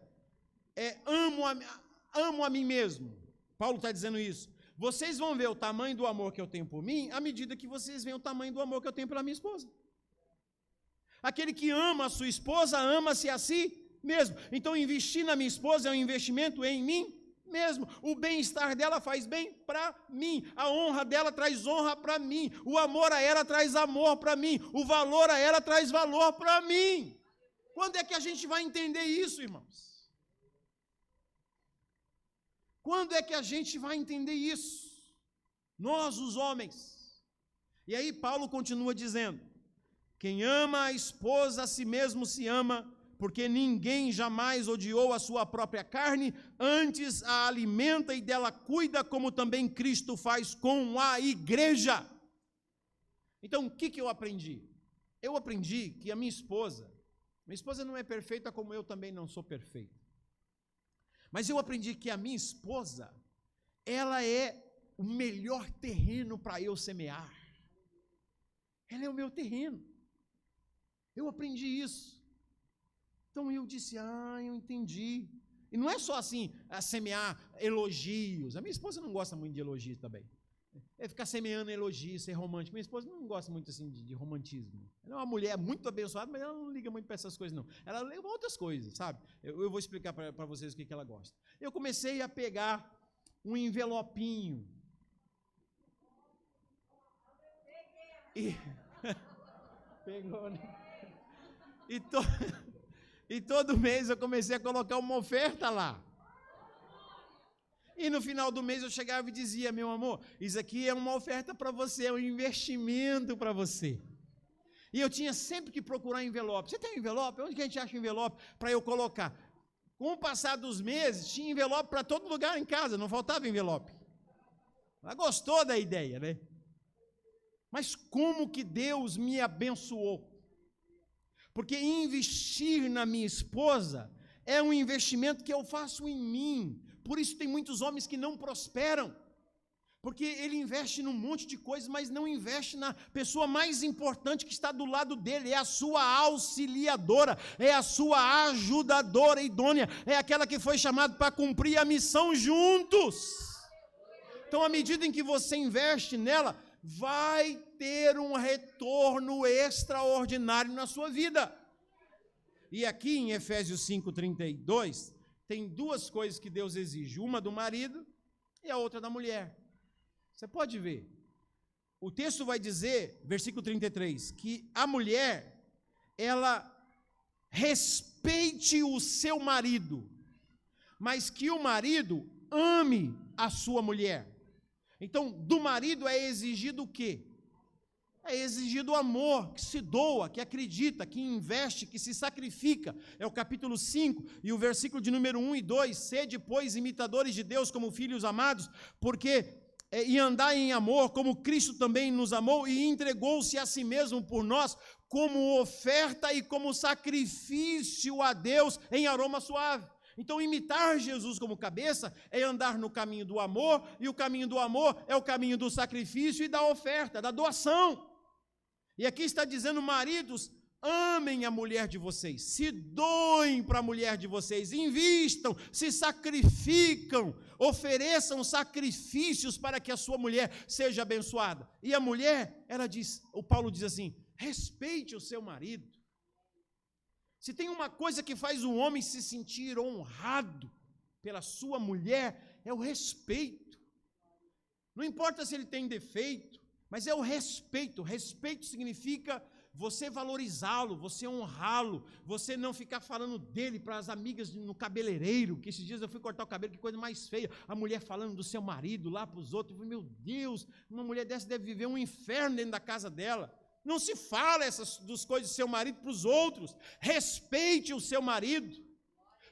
amo a mim mesmo? Paulo está dizendo isso. Vocês vão ver o tamanho do amor que eu tenho por mim, à medida que vocês veem o tamanho do amor que eu tenho pela minha esposa. Aquele que ama a sua esposa, ama-se a si mesmo. Então, investir na minha esposa é um investimento em mim mesmo. O bem-estar dela faz bem para mim. A honra dela traz honra para mim. O amor a ela traz amor para mim. O valor a ela traz valor para mim. Quando é que a gente vai entender isso, irmãos? Quando é que a gente vai entender isso? Nós, os homens. E aí Paulo continua dizendo: quem ama a esposa a si mesmo se ama, porque ninguém jamais odiou a sua própria carne, antes a alimenta e dela cuida, como também Cristo faz com a igreja. Então, o que eu aprendi? Eu aprendi que a minha esposa não é perfeita, como eu também não sou perfeito. Mas eu aprendi que a minha esposa, ela é o melhor terreno para eu semear. Ela é o meu terreno. Eu aprendi isso. Então eu disse, eu entendi. E não é só assim, semear elogios. A minha esposa não gosta muito de elogios também. É ficar semeando elogios, ser romântico. Minha esposa não gosta muito assim de romantismo. Ela é uma mulher muito abençoada, mas ela não liga muito para essas coisas, não. Ela leva outras coisas, sabe? Eu vou explicar para vocês o que ela gosta. Eu comecei a pegar um envelopinho. E... Pegou, né? E todo mês eu comecei a colocar uma oferta lá. E no final do mês eu chegava e dizia, meu amor, isso aqui é uma oferta para você, é um investimento para você. E eu tinha sempre que procurar envelope. Você tem envelope? Onde que a gente acha envelope para eu colocar? Com o passar dos meses, tinha envelope para todo lugar em casa, não faltava envelope. Ela gostou da ideia, né? Mas como que Deus me abençoou? Porque investir na minha esposa é um investimento que eu faço em mim. Por isso tem muitos homens que não prosperam. Porque ele investe num monte de coisas, mas não investe na pessoa mais importante que está do lado dele. É a sua auxiliadora, é a sua ajudadora idônea, é aquela que foi chamada para cumprir a missão juntos. Então, à medida em que você investe nela, vai ter um retorno extraordinário na sua vida. E aqui em Efésios 5:32, tem duas coisas que Deus exige, uma do marido e a outra da mulher. Você pode ver, o texto vai dizer, versículo 33, que a mulher, ela respeite o seu marido, mas que o marido ame a sua mulher. Então, do marido é exigido o quê? É exigido o amor, que se doa, que acredita, que investe, que se sacrifica. É o capítulo 5 e o versículo de número 1 e 2. Sede, pois, imitadores de Deus como filhos amados, e andai em amor, como Cristo também nos amou e entregou-se a si mesmo por nós, como oferta e como sacrifício a Deus em aroma suave. Então, imitar Jesus como cabeça é andar no caminho do amor, e o caminho do amor é o caminho do sacrifício e da oferta, da doação. E aqui está dizendo, maridos, amem a mulher de vocês, se doem para a mulher de vocês, invistam, se sacrificam, ofereçam sacrifícios para que a sua mulher seja abençoada. E a mulher, o Paulo diz assim, respeite o seu marido. Se tem uma coisa que faz o homem se sentir honrado pela sua mulher, é o respeito. Não importa se ele tem defeito, mas é o respeito. Respeito significa você valorizá-lo, você honrá-lo, você não ficar falando dele para as amigas no cabeleireiro, que esses dias eu fui cortar o cabelo, que coisa mais feia, a mulher falando do seu marido lá para os outros. Eu falei, meu Deus, uma mulher dessa deve viver um inferno dentro da casa dela. Não se fala das coisas do seu marido para os outros. Respeite o seu marido.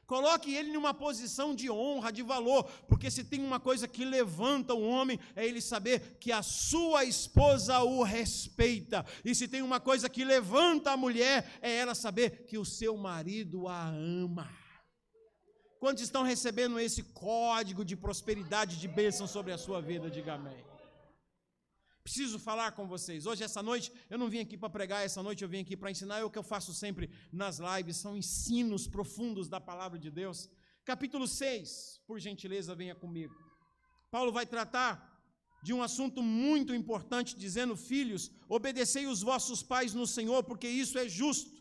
Coloque ele numa posição de honra, de valor, porque se tem uma coisa que levanta o homem, é ele saber que a sua esposa o respeita. E se tem uma coisa que levanta a mulher, é ela saber que o seu marido a ama. Quantos estão recebendo esse código de prosperidade, de bênção sobre a sua vida? Diga amém. Preciso falar com vocês. Hoje, essa noite, eu não vim aqui para pregar, essa noite eu vim aqui para ensinar. É o que eu faço sempre nas lives, são ensinos profundos da palavra de Deus. Capítulo 6, por gentileza, venha comigo. Paulo vai tratar de um assunto muito importante, dizendo, filhos, obedecei os vossos pais no Senhor, porque isso é justo.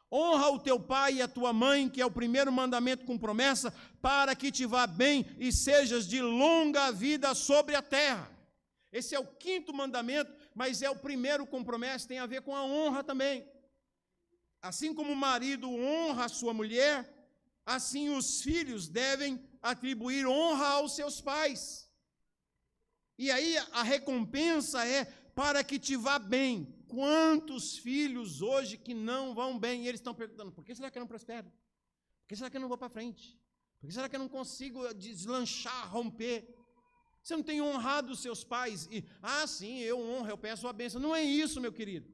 Honra o teu pai e a tua mãe, que é o primeiro mandamento com promessa, para que te vá bem e sejas de longa vida sobre a terra. Esse é o quinto mandamento, mas é o primeiro com promessa, tem a ver com a honra também. assim como o marido honra a sua mulher, assim os filhos devem atribuir honra aos seus pais. E aí a recompensa é para que te vá bem. Quantos filhos hoje que não vão bem? E eles estão perguntando, por que será que eu não prospero? Por que será que eu não vou para frente? Por que será que eu não consigo deslanchar, romper? Você não tem honrado os seus pais? E, sim, eu honro, eu peço a bênção. Não é isso, meu querido.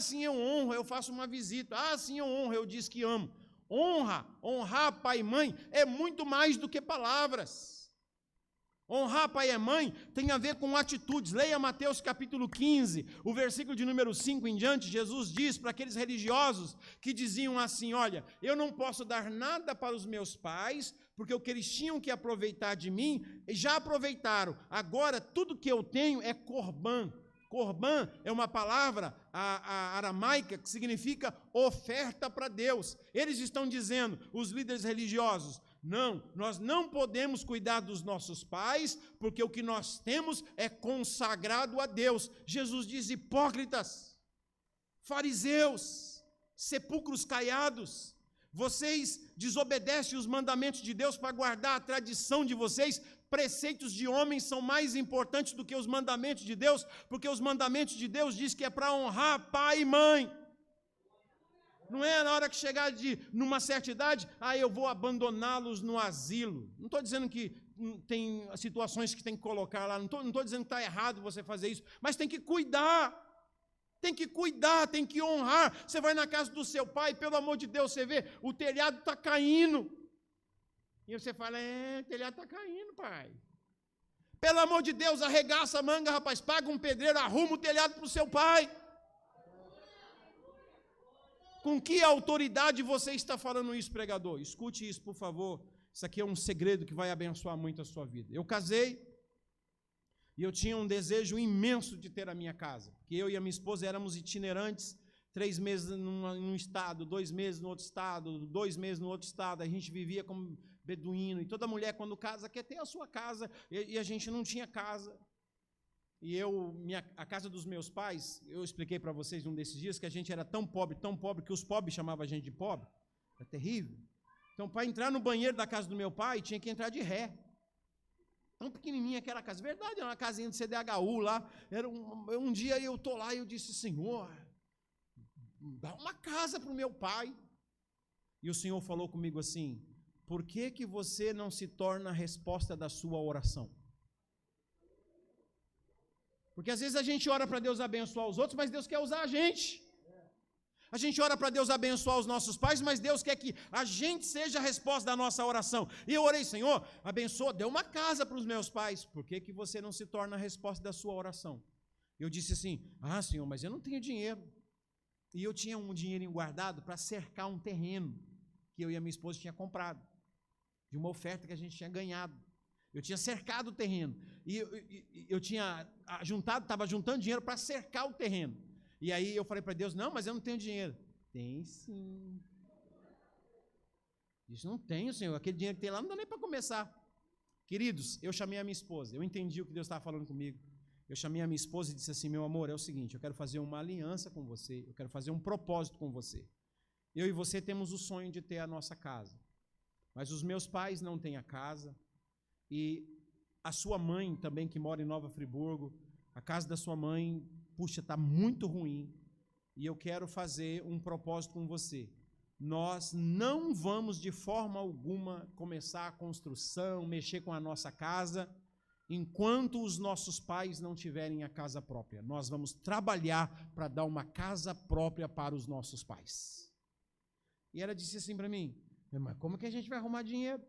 Sim, eu honro, eu faço uma visita. Sim, eu honro, eu digo que amo. Honrar pai e mãe é muito mais do que palavras. Honrar pai e mãe tem a ver com atitudes. Leia Mateus capítulo 15, o versículo de número 5 em diante. Jesus diz para aqueles religiosos que diziam assim, olha, eu não posso dar nada para os meus pais, porque o que eles tinham que aproveitar de mim, já aproveitaram. Agora, tudo que eu tenho é corban. Corban é uma palavra aramaica que significa oferta para Deus. Eles estão dizendo, os líderes religiosos, não, nós não podemos cuidar dos nossos pais, porque o que nós temos é consagrado a Deus. Jesus diz, hipócritas, fariseus, sepulcros caiados, vocês desobedecem os mandamentos de Deus para guardar a tradição de vocês. Preceitos de homens são mais importantes do que os mandamentos de Deus, porque os mandamentos de Deus diz que é para honrar pai e mãe. Não é na hora que chegar numa certa idade, eu vou abandoná-los no asilo. Não estou dizendo que tem situações que tem que colocar lá, não estou dizendo que está errado você fazer isso, mas tem que cuidar, tem que honrar. Você vai na casa do seu pai, pelo amor de Deus, você vê, o telhado está caindo. E você fala, o telhado está caindo, pai. Pelo amor de Deus, arregaça a manga, rapaz, paga um pedreiro, arruma o telhado para o seu pai. Com que autoridade você está falando isso, pregador? Escute isso, por favor. Isso aqui é um segredo que vai abençoar muito a sua vida. Eu casei e eu tinha um desejo imenso de ter a minha casa. Porque eu e a minha esposa éramos itinerantes, 3 meses num estado, 2 meses no outro estado, 2 meses no outro estado. A gente vivia como beduíno. E toda mulher, quando casa, quer ter a sua casa. E a gente não tinha casa. E a casa dos meus pais, eu expliquei para vocês um desses dias, que a gente era tão pobre, que os pobres chamavam a gente de pobre. É terrível. Então, para entrar no banheiro da casa do meu pai, tinha que entrar de ré. Tão pequenininha aquela casa. Verdade, era uma casinha de CDHU lá. Um dia eu estou lá e eu disse, Senhor, dá uma casa para o meu pai. E o Senhor falou comigo assim, por que você não se torna a resposta da sua oração? Porque às vezes a gente ora para Deus abençoar os outros, mas Deus quer usar a gente. A gente ora para Deus abençoar os nossos pais, mas Deus quer que a gente seja a resposta da nossa oração. E eu orei, Senhor, abençoa, dê uma casa para os meus pais. Por que você não se torna a resposta da sua oração? Eu disse assim, Senhor, mas eu não tenho dinheiro. E eu tinha um dinheirinho guardado para cercar um terreno que eu e a minha esposa tinha comprado, de uma oferta que a gente tinha ganhado. Eu tinha cercado o terreno. E eu tinha estava juntando dinheiro para cercar o terreno. E aí eu falei para Deus, não, mas eu não tenho dinheiro. Tem sim. Disse, não tenho, Senhor. Aquele dinheiro que tem lá não dá nem para começar. Queridos, eu chamei a minha esposa. Eu entendi o que Deus estava falando comigo. Eu chamei a minha esposa e disse assim, meu amor, é o seguinte, eu quero fazer uma aliança com você. Eu quero fazer um propósito com você. Eu e você temos o sonho de ter a nossa casa. Mas os meus pais não têm a casa. E a sua mãe também, que mora em Nova Friburgo, a casa da sua mãe, puxa, está muito ruim. E eu quero fazer um propósito com você. Nós não vamos de forma alguma começar a construção, mexer com a nossa casa, enquanto os nossos pais não tiverem a casa própria. Nós vamos trabalhar para dar uma casa própria para os nossos pais. E ela disse assim para mim, mas como que a gente vai arrumar dinheiro?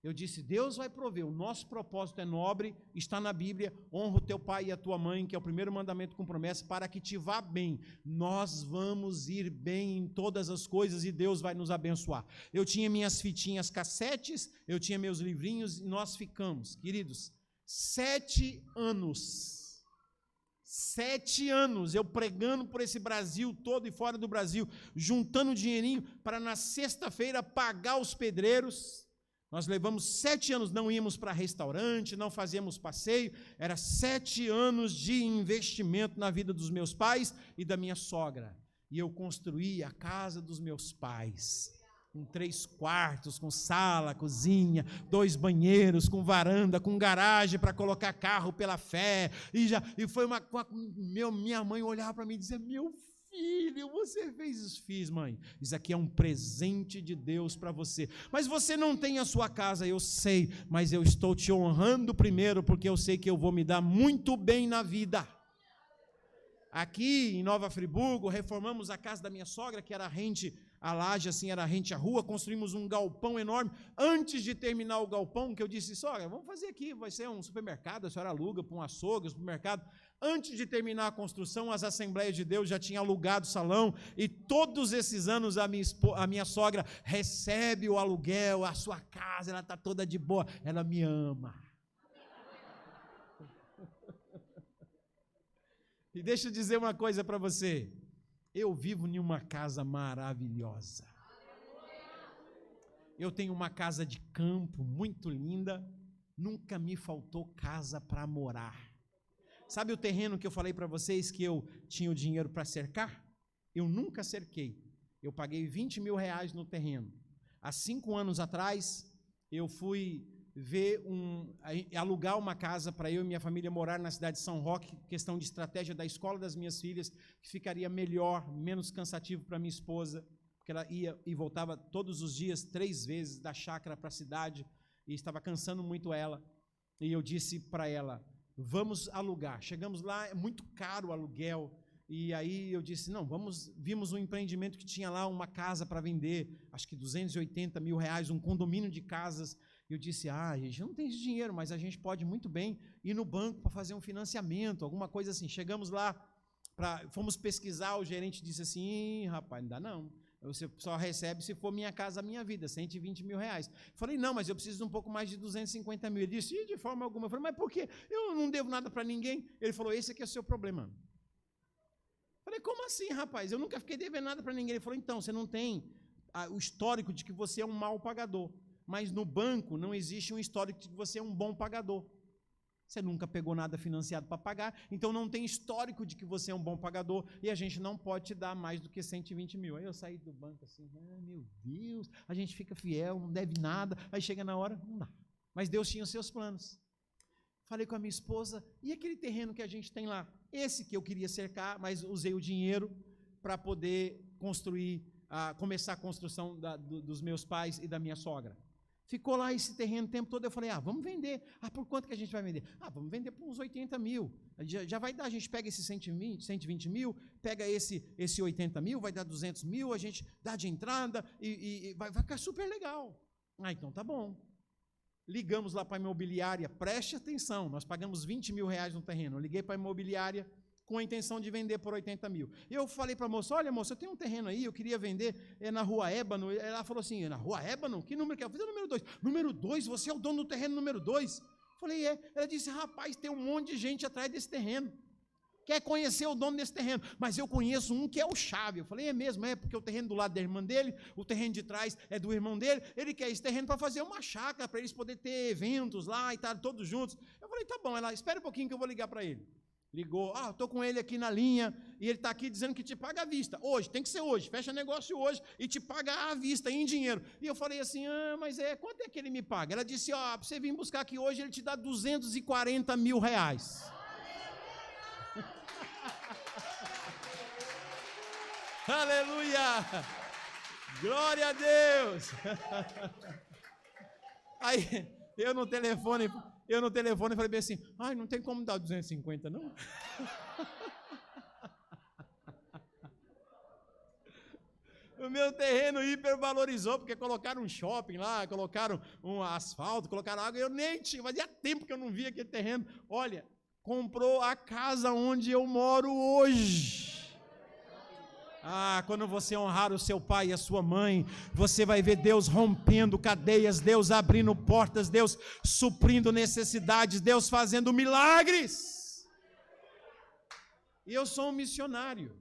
Eu disse, Deus vai prover, o nosso propósito é nobre, está na Bíblia, honra o teu pai e a tua mãe, que é o primeiro mandamento com promessa, para que te vá bem. Nós vamos ir bem em todas as coisas e Deus vai nos abençoar. Eu tinha minhas fitinhas cassetes, eu tinha meus livrinhos e nós ficamos, queridos, 7 anos. 7 anos eu pregando por esse Brasil todo e fora do Brasil, juntando dinheirinho para na sexta-feira pagar os pedreiros. Nós levamos 7 anos, não íamos para restaurante, não fazíamos passeio, era 7 anos de investimento na vida dos meus pais e da minha sogra. e eu construí a casa dos meus pais, com 3 quartos, com sala, cozinha, 2 banheiros, com varanda, com garagem para colocar carro pela fé, e foi minha mãe olhava para mim e dizia, meu filho, você fez isso? Fiz, mãe, isso aqui é um presente de Deus para você, mas você não tem a sua casa, eu sei, mas eu estou te honrando primeiro, porque eu sei que eu vou me dar muito bem na vida. Aqui em Nova Friburgo, reformamos a casa da minha sogra, que era rente a laje, assim, era rente a rua, construímos um galpão enorme. Antes de terminar o galpão, que eu disse, sogra, vamos fazer aqui, vai ser um supermercado, a senhora aluga para um açougue, um supermercado. Antes de terminar a construção, as Assembleias de Deus já tinham alugado o salão, e todos esses anos a minha sogra recebe o aluguel, a sua casa, ela está toda de boa, ela me ama. E deixa eu dizer uma coisa para você, eu vivo em uma casa maravilhosa, eu tenho uma casa de campo muito linda, nunca me faltou casa para morar. Sabe o terreno que eu falei para vocês que eu tinha o dinheiro para cercar? Eu nunca cerquei, eu paguei 20 mil reais no terreno. Há 5 anos atrás, eu fui alugar uma casa para eu e minha família morar na cidade de São Roque, questão de estratégia da escola das minhas filhas, que ficaria melhor, menos cansativo para minha esposa, porque ela ia e voltava todos os dias, 3 vezes, da chácara para a cidade, e estava cansando muito ela, e eu disse para ela, vamos alugar. Chegamos lá, é muito caro o aluguel, e aí eu disse, não, vimos um empreendimento que tinha lá uma casa para vender, acho que 280 mil reais, um condomínio de casas. Eu disse, a gente não tem esse dinheiro, mas a gente pode muito bem ir no banco para fazer um financiamento, alguma coisa assim. Chegamos lá, fomos pesquisar, o gerente disse assim, rapaz, não dá não, você só recebe se for Minha Casa Minha Vida, 120 mil reais. Falei, não, mas eu preciso de um pouco mais de 250 mil. Ele disse, de forma alguma. Eu falei, mas por quê? Eu não devo nada para ninguém. Ele falou, esse aqui é o seu problema. Falei, como assim, rapaz? Eu nunca fiquei devendo nada para ninguém. Ele falou, então, você não tem o histórico de que você é um mau pagador. Mas no banco não existe um histórico de que você é um bom pagador. Você nunca pegou nada financiado para pagar, então não tem histórico de que você é um bom pagador, e a gente não pode te dar mais do que 120 mil. Aí eu saí do banco assim, meu Deus, a gente fica fiel, não deve nada, aí chega na hora, não dá. Mas Deus tinha os seus planos. Falei com a minha esposa, e aquele terreno que a gente tem lá? Esse que eu queria cercar, mas usei o dinheiro para poder construir, começar a construção dos meus pais e da minha sogra. Ficou lá esse terreno o tempo todo, eu falei, vamos vender. Por quanto que a gente vai vender? Vamos vender por uns 80 mil. Já vai dar, a gente pega esse 120 mil, pega esse 80 mil, vai dar 200 mil, a gente dá de entrada e vai ficar super legal. Então tá bom. Ligamos lá para a imobiliária, preste atenção, nós pagamos 20 mil reais no terreno. Eu liguei para a imobiliária com a intenção de vender por 80 mil. Eu falei para a moça, olha moça, eu tenho um terreno aí, eu queria vender, na Rua Ébano. Ela falou assim, na Rua Ébano? Que número que é? Eu falei, número 2. Número 2? Você é o dono do terreno número 2? Falei, é. Ela disse, rapaz, tem um monte de gente atrás desse terreno. Quer conhecer o dono desse terreno, mas eu conheço um que é o chave. Eu falei, é mesmo, porque o terreno do lado da irmã dele, o terreno de trás é do irmão dele, ele quer esse terreno para fazer uma chácara, para eles poderem ter eventos lá e estar todos juntos. Eu falei, tá bom. Ela, espera um pouquinho que eu vou ligar para ele. Ligou, estou com ele aqui na linha, e ele está aqui dizendo que te paga à vista, hoje, tem que ser hoje, fecha negócio hoje, e te paga à vista, em dinheiro. E eu falei assim, mas quanto é que ele me paga? Ela disse, para você vir buscar aqui hoje, ele te dá 240 mil reais. Aleluia! Glória a Deus! Aí, eu no telefone falei bem assim, não tem como dar 250, não? O meu terreno hipervalorizou, porque colocaram um shopping lá, colocaram um asfalto, colocaram água, eu nem tinha, fazia tempo que eu não via aquele terreno. Olha, comprou a casa onde eu moro hoje. Quando você honrar o seu pai e a sua mãe, você vai ver Deus rompendo cadeias, Deus abrindo portas, Deus suprindo necessidades, Deus fazendo milagres. E eu sou um missionário.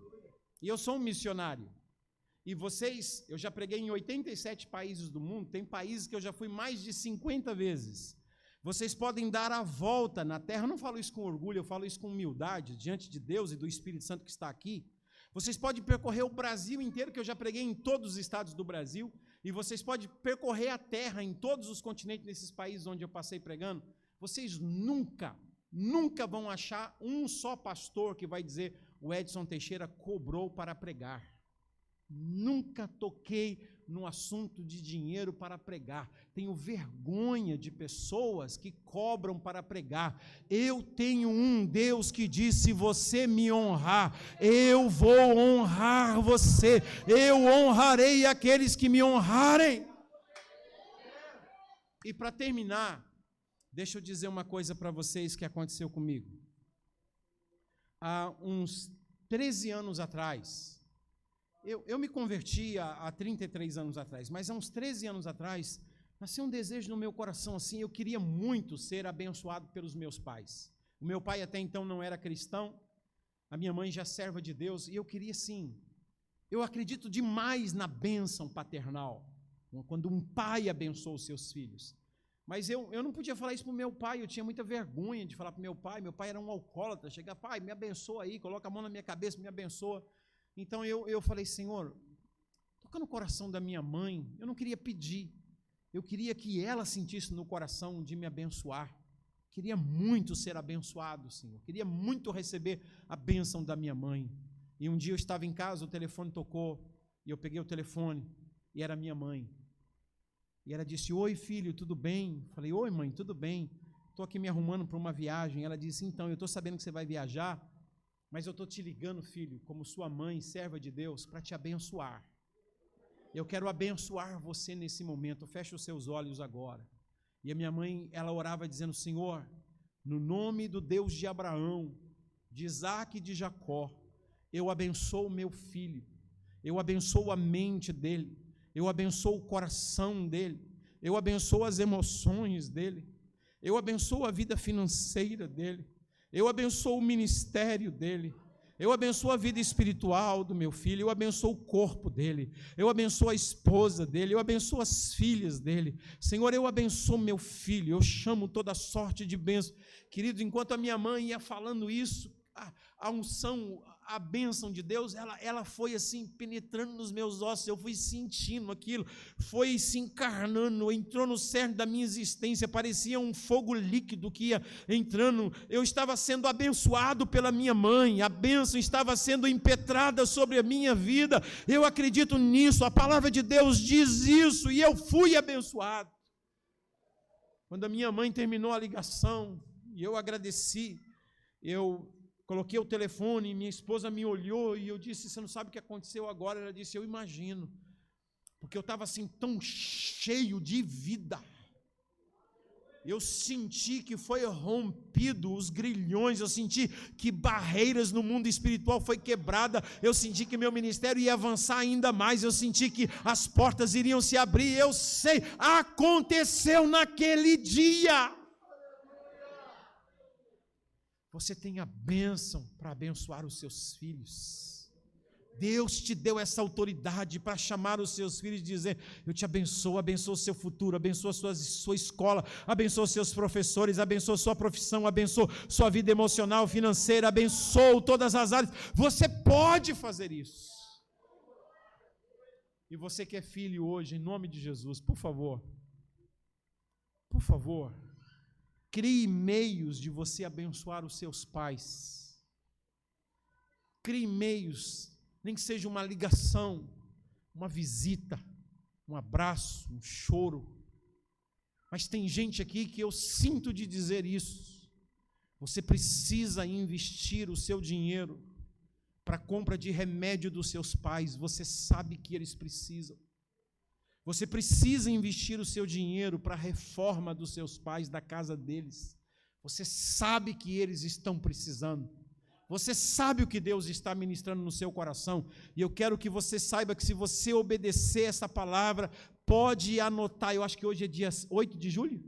E vocês, eu já preguei em 87 países do mundo, tem países que eu já fui mais de 50 vezes. Vocês podem dar a volta na terra, eu não falo isso com orgulho, eu falo isso com humildade, diante de Deus e do Espírito Santo que está aqui. Vocês podem percorrer o Brasil inteiro, que eu já preguei em todos os estados do Brasil, e vocês podem percorrer a terra em todos os continentes nesses países onde eu passei pregando. Vocês nunca vão achar um só pastor que vai dizer: o Edson Teixeira cobrou para pregar. Nunca toquei no assunto de dinheiro para pregar. Tenho vergonha de pessoas que cobram para pregar. Eu tenho um Deus que diz: se você me honrar, eu vou honrar você. Eu honrarei aqueles que me honrarem. E para terminar, deixa eu dizer uma coisa para vocês que aconteceu comigo. Há uns 13 anos atrás, eu me converti há 33 anos atrás, mas há uns 13 anos atrás, nasceu um desejo no meu coração assim: eu queria muito ser abençoado pelos meus pais. O meu pai até então não era cristão, a minha mãe já serva de Deus, e eu queria sim. Eu acredito demais na bênção paternal, quando um pai abençoa os seus filhos. Mas eu não podia falar isso para o meu pai, eu tinha muita vergonha de falar para o meu pai era um alcoólatra, chegar: pai, me abençoa aí, coloca a mão na minha cabeça, me abençoa. Então eu falei: Senhor, toca no coração da minha mãe. Eu não queria pedir, eu queria que ela sentisse no coração de me abençoar. Queria muito ser abençoado, Senhor, queria muito receber a bênção da minha mãe. E um dia eu estava em casa, o telefone tocou, e eu peguei o telefone, e era minha mãe. E ela disse: oi, filho, tudo bem? Falei: oi, mãe, tudo bem? Estou aqui me arrumando para uma viagem. Ela disse: então, eu estou sabendo que você vai viajar, mas eu estou te ligando, filho, como sua mãe, serva de Deus, para te abençoar. Eu quero abençoar você nesse momento. Feche os seus olhos agora. E a minha mãe, ela orava dizendo: Senhor, no nome do Deus de Abraão, de Isaac e de Jacó, eu abençoo o meu filho, eu abençoo a mente dele, eu abençoo o coração dele, eu abençoo as emoções dele, eu abençoo a vida financeira dele, eu abençoo o ministério dele, eu abençoo a vida espiritual do meu filho, eu abençoo o corpo dele, eu abençoo a esposa dele, eu abençoo as filhas dele. Senhor, eu abençoo meu filho, eu chamo toda sorte de bênção. Queridos, enquanto a minha mãe ia falando isso, a unção, a bênção de Deus, ela foi assim, penetrando nos meus ossos, eu fui sentindo aquilo, foi se encarnando, entrou no cerne da minha existência, parecia um fogo líquido que ia entrando. Eu estava sendo abençoado pela minha mãe, a bênção estava sendo impetrada sobre a minha vida. Eu acredito nisso, a palavra de Deus diz isso, e eu fui abençoado. Quando a minha mãe terminou a ligação, e eu agradeci, eu coloquei o telefone, minha esposa me olhou e eu disse: você não sabe o que aconteceu agora? Ela disse: eu imagino, porque eu estava assim tão cheio de vida. Eu senti que foi rompido os grilhões, eu senti que barreiras no mundo espiritual foi quebrada, eu senti que meu ministério ia avançar ainda mais, eu senti que as portas iriam se abrir. Eu sei, aconteceu naquele dia. Você tem a bênção para abençoar os seus filhos. Deus te deu essa autoridade para chamar os seus filhos e dizer: eu te abençoo, abençoo o seu futuro, abençoo a sua escola, abençoo seus professores, abençoo sua profissão, abençoo sua vida emocional, financeira, abençoo todas as áreas. Você pode fazer isso. E você que é filho hoje, em nome de Jesus, por favor, crie meios de você abençoar os seus pais. Crie meios, nem que seja uma ligação, uma visita, um abraço, um choro. Mas tem gente aqui que eu sinto de dizer isso. Você precisa investir o seu dinheiro para a compra de remédio dos seus pais. Você sabe que eles precisam. Você precisa investir o seu dinheiro para a reforma dos seus pais, da casa deles. Você sabe que eles estão precisando. Você sabe o que Deus está ministrando no seu coração. E eu quero que você saiba que se você obedecer essa palavra, pode anotar. Eu acho que hoje é dia 8 de julho?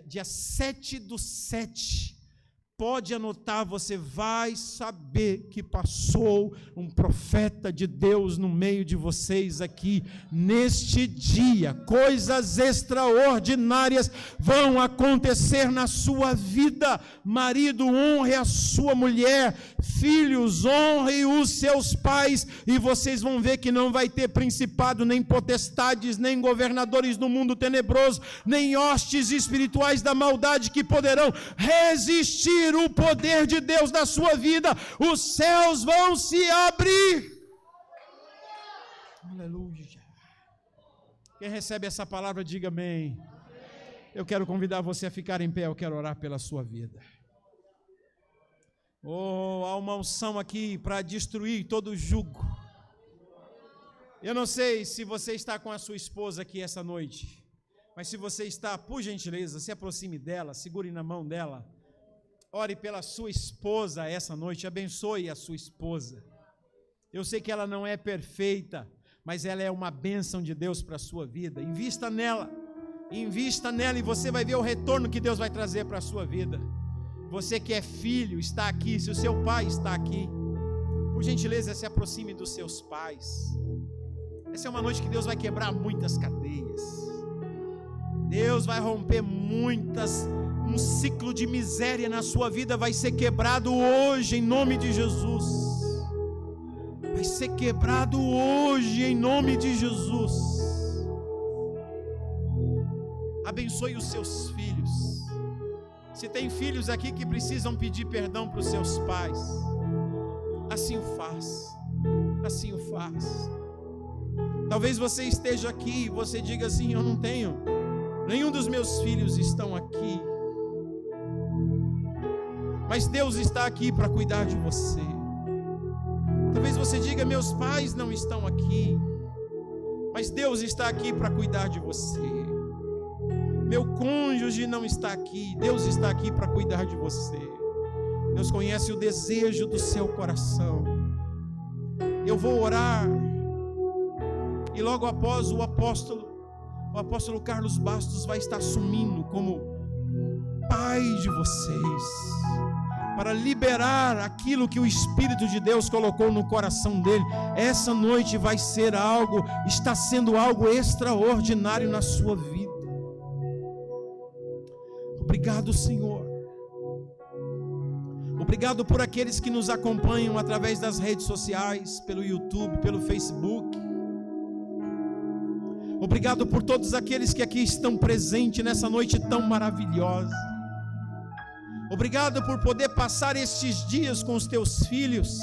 Dia 7/7. pode anotar, você vai saber que passou um profeta de Deus no meio de vocês aqui, neste dia. Coisas extraordinárias vão acontecer na sua vida. Marido, honre a sua mulher. Filhos, honre os seus pais. E vocês vão ver que não vai ter principado, nem potestades, nem governadores do mundo tenebroso, nem hostes espirituais da maldade que poderão resistir o poder de Deus na sua vida. Os céus vão se abrir. Aleluia. Quem recebe essa palavra, diga amém. Eu quero convidar você a ficar em pé, eu quero orar pela sua vida. Oh, há uma unção aqui para destruir todo jugo. Eu não sei se você está com a sua esposa aqui essa noite, mas se você está, por gentileza, se aproxime dela, segure na mão dela. Ore pela sua esposa essa noite, abençoe a sua esposa. Eu sei que ela não é perfeita, mas ela é uma bênção de Deus para a sua vida. Invista nela e você vai ver o retorno que Deus vai trazer para a sua vida. Você que é filho, está aqui, se o seu pai está aqui, por gentileza, se aproxime dos seus pais. Essa é uma noite que Deus vai quebrar muitas cadeias. Deus vai romper um ciclo de miséria na sua vida vai ser quebrado hoje em nome de Jesus. Vai ser quebrado hoje em nome de Jesus. Abençoe os seus filhos. Se tem filhos aqui que precisam pedir perdão para os seus pais, assim o faz. Assim o faz. Talvez você esteja aqui e você diga assim: eu não tenho, nenhum dos meus filhos estão aqui. Mas Deus está aqui para cuidar de você. Talvez você diga: meus pais não estão aqui. Mas Deus está aqui para cuidar de você. Meu cônjuge não está aqui. Deus está aqui para cuidar de você. Deus conhece o desejo do seu coração. Eu vou orar. E logo após o apóstolo Carlos Bastos vai estar assumindo como pai de vocês, para liberar aquilo que o Espírito de Deus colocou no coração dele. Essa noite vai ser está sendo algo extraordinário na sua vida. Obrigado, Senhor. Obrigado por aqueles que nos acompanham através das redes sociais, pelo YouTube, pelo Facebook. Obrigado por todos aqueles que aqui estão presentes nessa noite tão maravilhosa. Obrigado por poder passar estes dias com os teus filhos,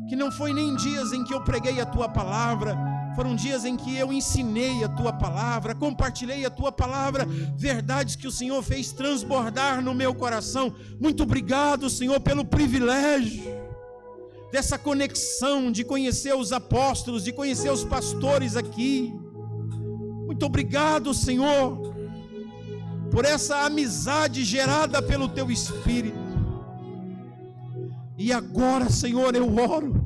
que não foi nem dias em que eu preguei a tua palavra, foram dias em que eu ensinei a tua palavra, compartilhei a tua palavra, verdades que o Senhor fez transbordar no meu coração. Muito obrigado, Senhor, pelo privilégio dessa conexão, de conhecer os apóstolos, de conhecer os pastores aqui. Muito obrigado, Senhor, por essa amizade gerada pelo teu Espírito. E agora, Senhor, eu oro.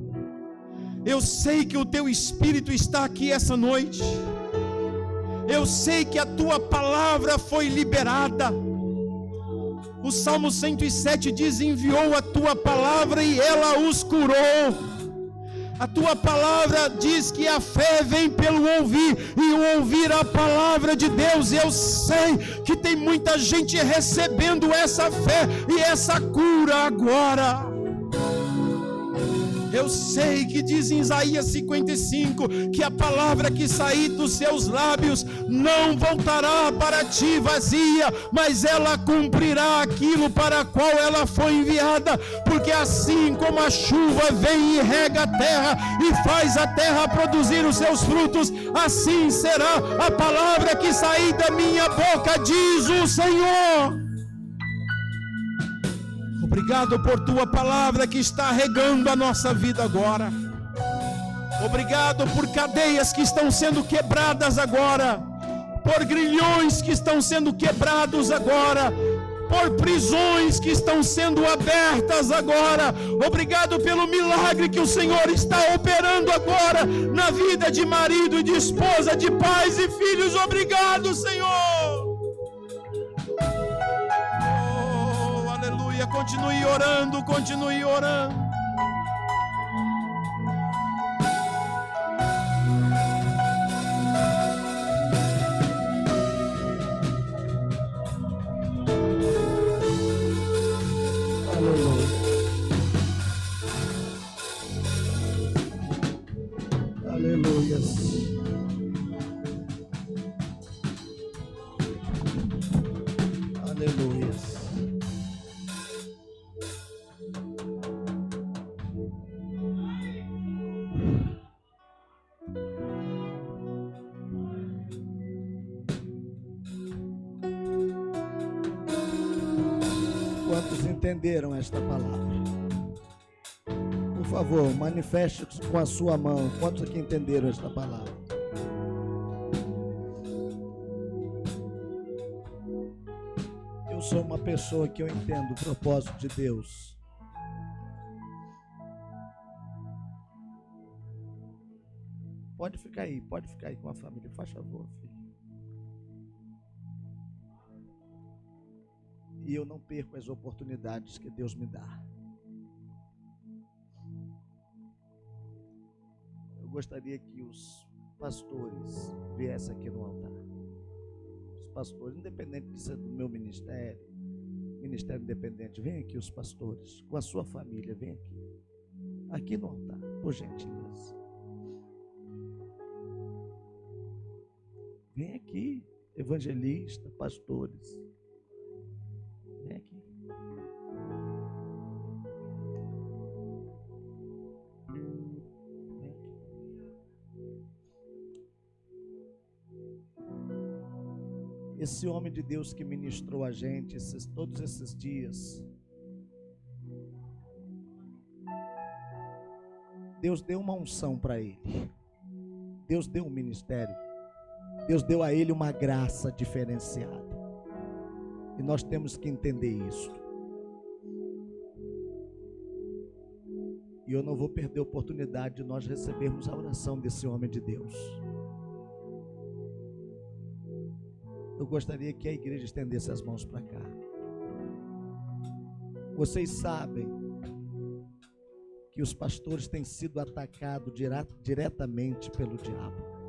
Eu sei que o teu Espírito está aqui essa noite. Eu sei que a tua palavra foi liberada. O Salmo 107 diz: enviou a tua palavra e ela os curou. A tua palavra diz que a fé vem pelo ouvir, e o ouvir a palavra de Deus. Eu sei que tem muita gente recebendo essa fé e essa cura agora. Eu sei que diz em Isaías 55 que a palavra que sair dos seus lábios não voltará para ti vazia, mas ela cumprirá aquilo para qual ela foi enviada. Porque assim como a chuva vem e rega a terra e faz a terra produzir os seus frutos, assim será a palavra que sair da minha boca, diz o Senhor. Obrigado por tua palavra que está regando a nossa vida agora. Obrigado por cadeias que estão sendo quebradas agora, por grilhões que estão sendo quebrados agora, por prisões que estão sendo abertas agora. Obrigado pelo milagre que o Senhor está operando agora na vida de marido e de esposa, de pais e filhos. Obrigado, Senhor. Oh, aleluia. Aleluia. Continue orando, continue orando. Quantos entenderam esta palavra? Por favor, manifeste com a sua mão. Quantos aqui entenderam esta palavra? Eu sou uma pessoa que eu entendo o propósito de Deus. Pode ficar aí com a família, faz favor, filho. E eu não perco as oportunidades que Deus me dá. Eu gostaria que os pastores viessem aqui no altar. Os pastores, independente de ser do meu ministério, ministério independente, vem aqui os pastores, com a sua família, vem aqui. Aqui no altar, por gentileza. Vem aqui, evangelista, pastores. Vem aqui. Vem aqui. Esse homem de Deus que ministrou a gente todos esses dias, Deus deu uma unção para ele. Deus deu um ministério. Deus deu a ele uma graça diferenciada. E nós temos que entender isso. E eu não vou perder a oportunidade de nós recebermos a oração desse homem de Deus. Eu gostaria que a igreja estendesse as mãos para cá. Vocês sabem que os pastores têm sido atacados diretamente pelo diabo.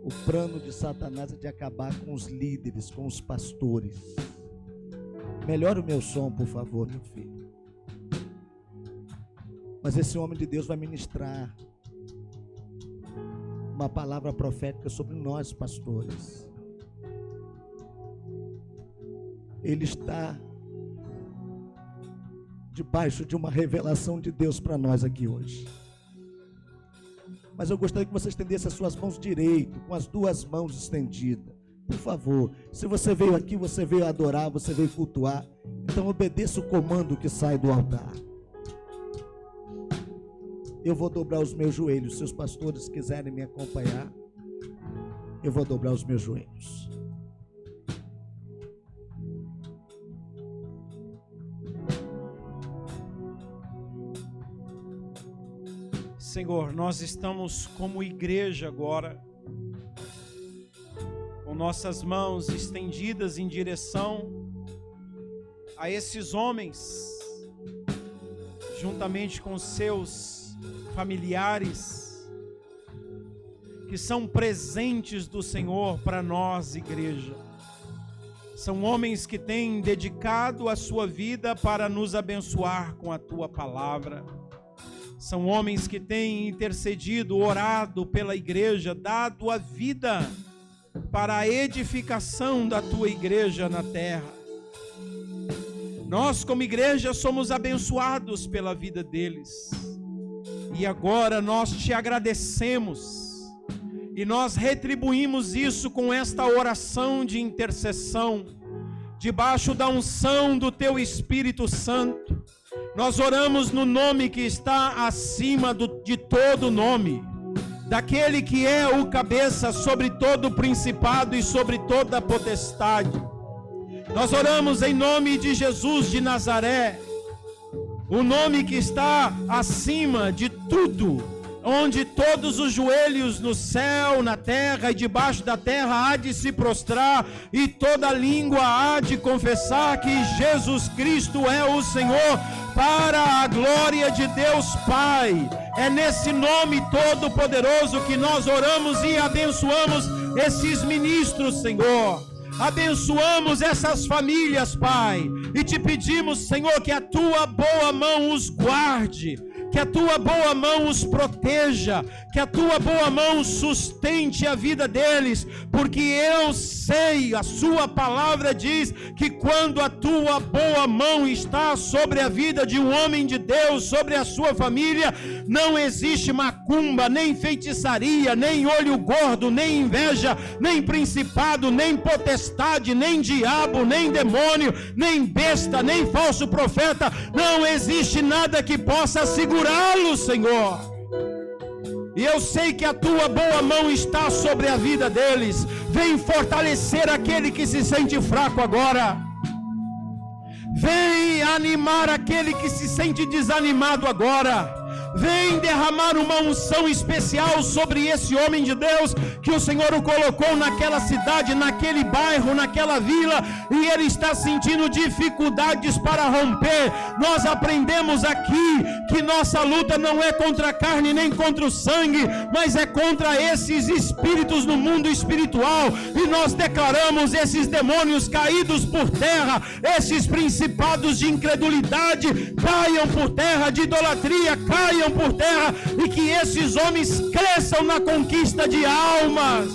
O plano de Satanás é de acabar com os líderes, com os pastores. Melhore o meu som, por favor, meu filho. Mas esse homem de Deus vai ministrar uma palavra profética sobre nós, pastores. Ele está debaixo de uma revelação de Deus para nós aqui hoje. Mas eu gostaria que você estendesse as suas mãos direito, com as duas mãos estendidas. Por favor, se você veio aqui, você veio adorar, você veio cultuar, então obedeça o comando que sai do altar. Eu vou dobrar os meus joelhos. Se os pastores quiserem me acompanhar, eu vou dobrar os meus joelhos. Senhor, nós estamos como igreja agora, com nossas mãos estendidas em direção a esses homens, juntamente com seus familiares, que são presentes do Senhor para nós, igreja. São homens que têm dedicado a sua vida para nos abençoar com a tua palavra. São homens que têm intercedido, orado pela igreja, dado a vida para a edificação da tua igreja na terra. Nós, como igreja, somos abençoados pela vida deles. E agora nós te agradecemos e nós retribuímos isso com esta oração de intercessão, debaixo da unção do teu Espírito Santo. Nós oramos no nome que está acima de todo nome, daquele que é o cabeça sobre todo principado e sobre toda potestade. Nós oramos em nome de Jesus de Nazaré, o nome que está acima de tudo, onde todos os joelhos no céu, na terra e debaixo da terra há de se prostrar, e toda língua há de confessar que Jesus Cristo é o Senhor, para a glória de Deus Pai. É nesse nome todo poderoso que nós oramos e abençoamos esses ministros, Senhor. Abençoamos essas famílias, Pai, e te pedimos, Senhor, que a tua boa mão os guarde, que a tua boa mão os proteja, que a tua boa mão sustente a vida deles, porque eu sei, a sua palavra diz que quando a tua boa mão está sobre a vida de um homem de Deus, sobre a sua família, não existe macumba, nem feitiçaria, nem olho gordo, nem inveja, nem principado, nem potestade, nem diabo, nem demônio, nem besta, nem falso profeta. Não existe nada que possa segurá-lo, Senhor. E eu sei que a tua boa mão está sobre a vida deles. Vem fortalecer aquele que se sente fraco agora. Vem animar aquele que se sente desanimado agora. Vem derramar uma unção especial sobre esse homem de Deus, que o Senhor o colocou naquela cidade, naquele bairro, naquela vila, e ele está sentindo dificuldades para romper. Nós aprendemos aqui que nossa luta não é contra a carne nem contra o sangue, mas é contra esses espíritos no mundo espiritual, e nós declaramos esses demônios caídos por terra, esses principados de incredulidade caiam por terra, de idolatria caiam por terra, e que esses homens cresçam na conquista de almas.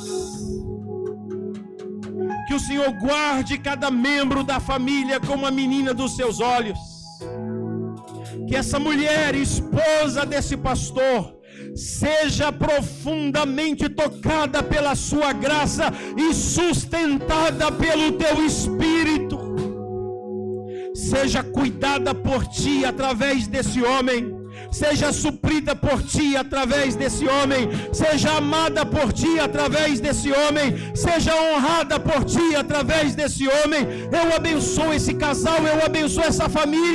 Que o Senhor guarde cada membro da família como a menina dos seus olhos. Que essa mulher, esposa desse pastor, seja profundamente tocada pela sua graça e sustentada pelo teu Espírito. Seja cuidada por ti através desse homem. Seja suprida por ti através desse homem, seja amada por ti através desse homem, seja honrada por ti através desse homem. Eu abençoo esse casal, eu abençoo essa família.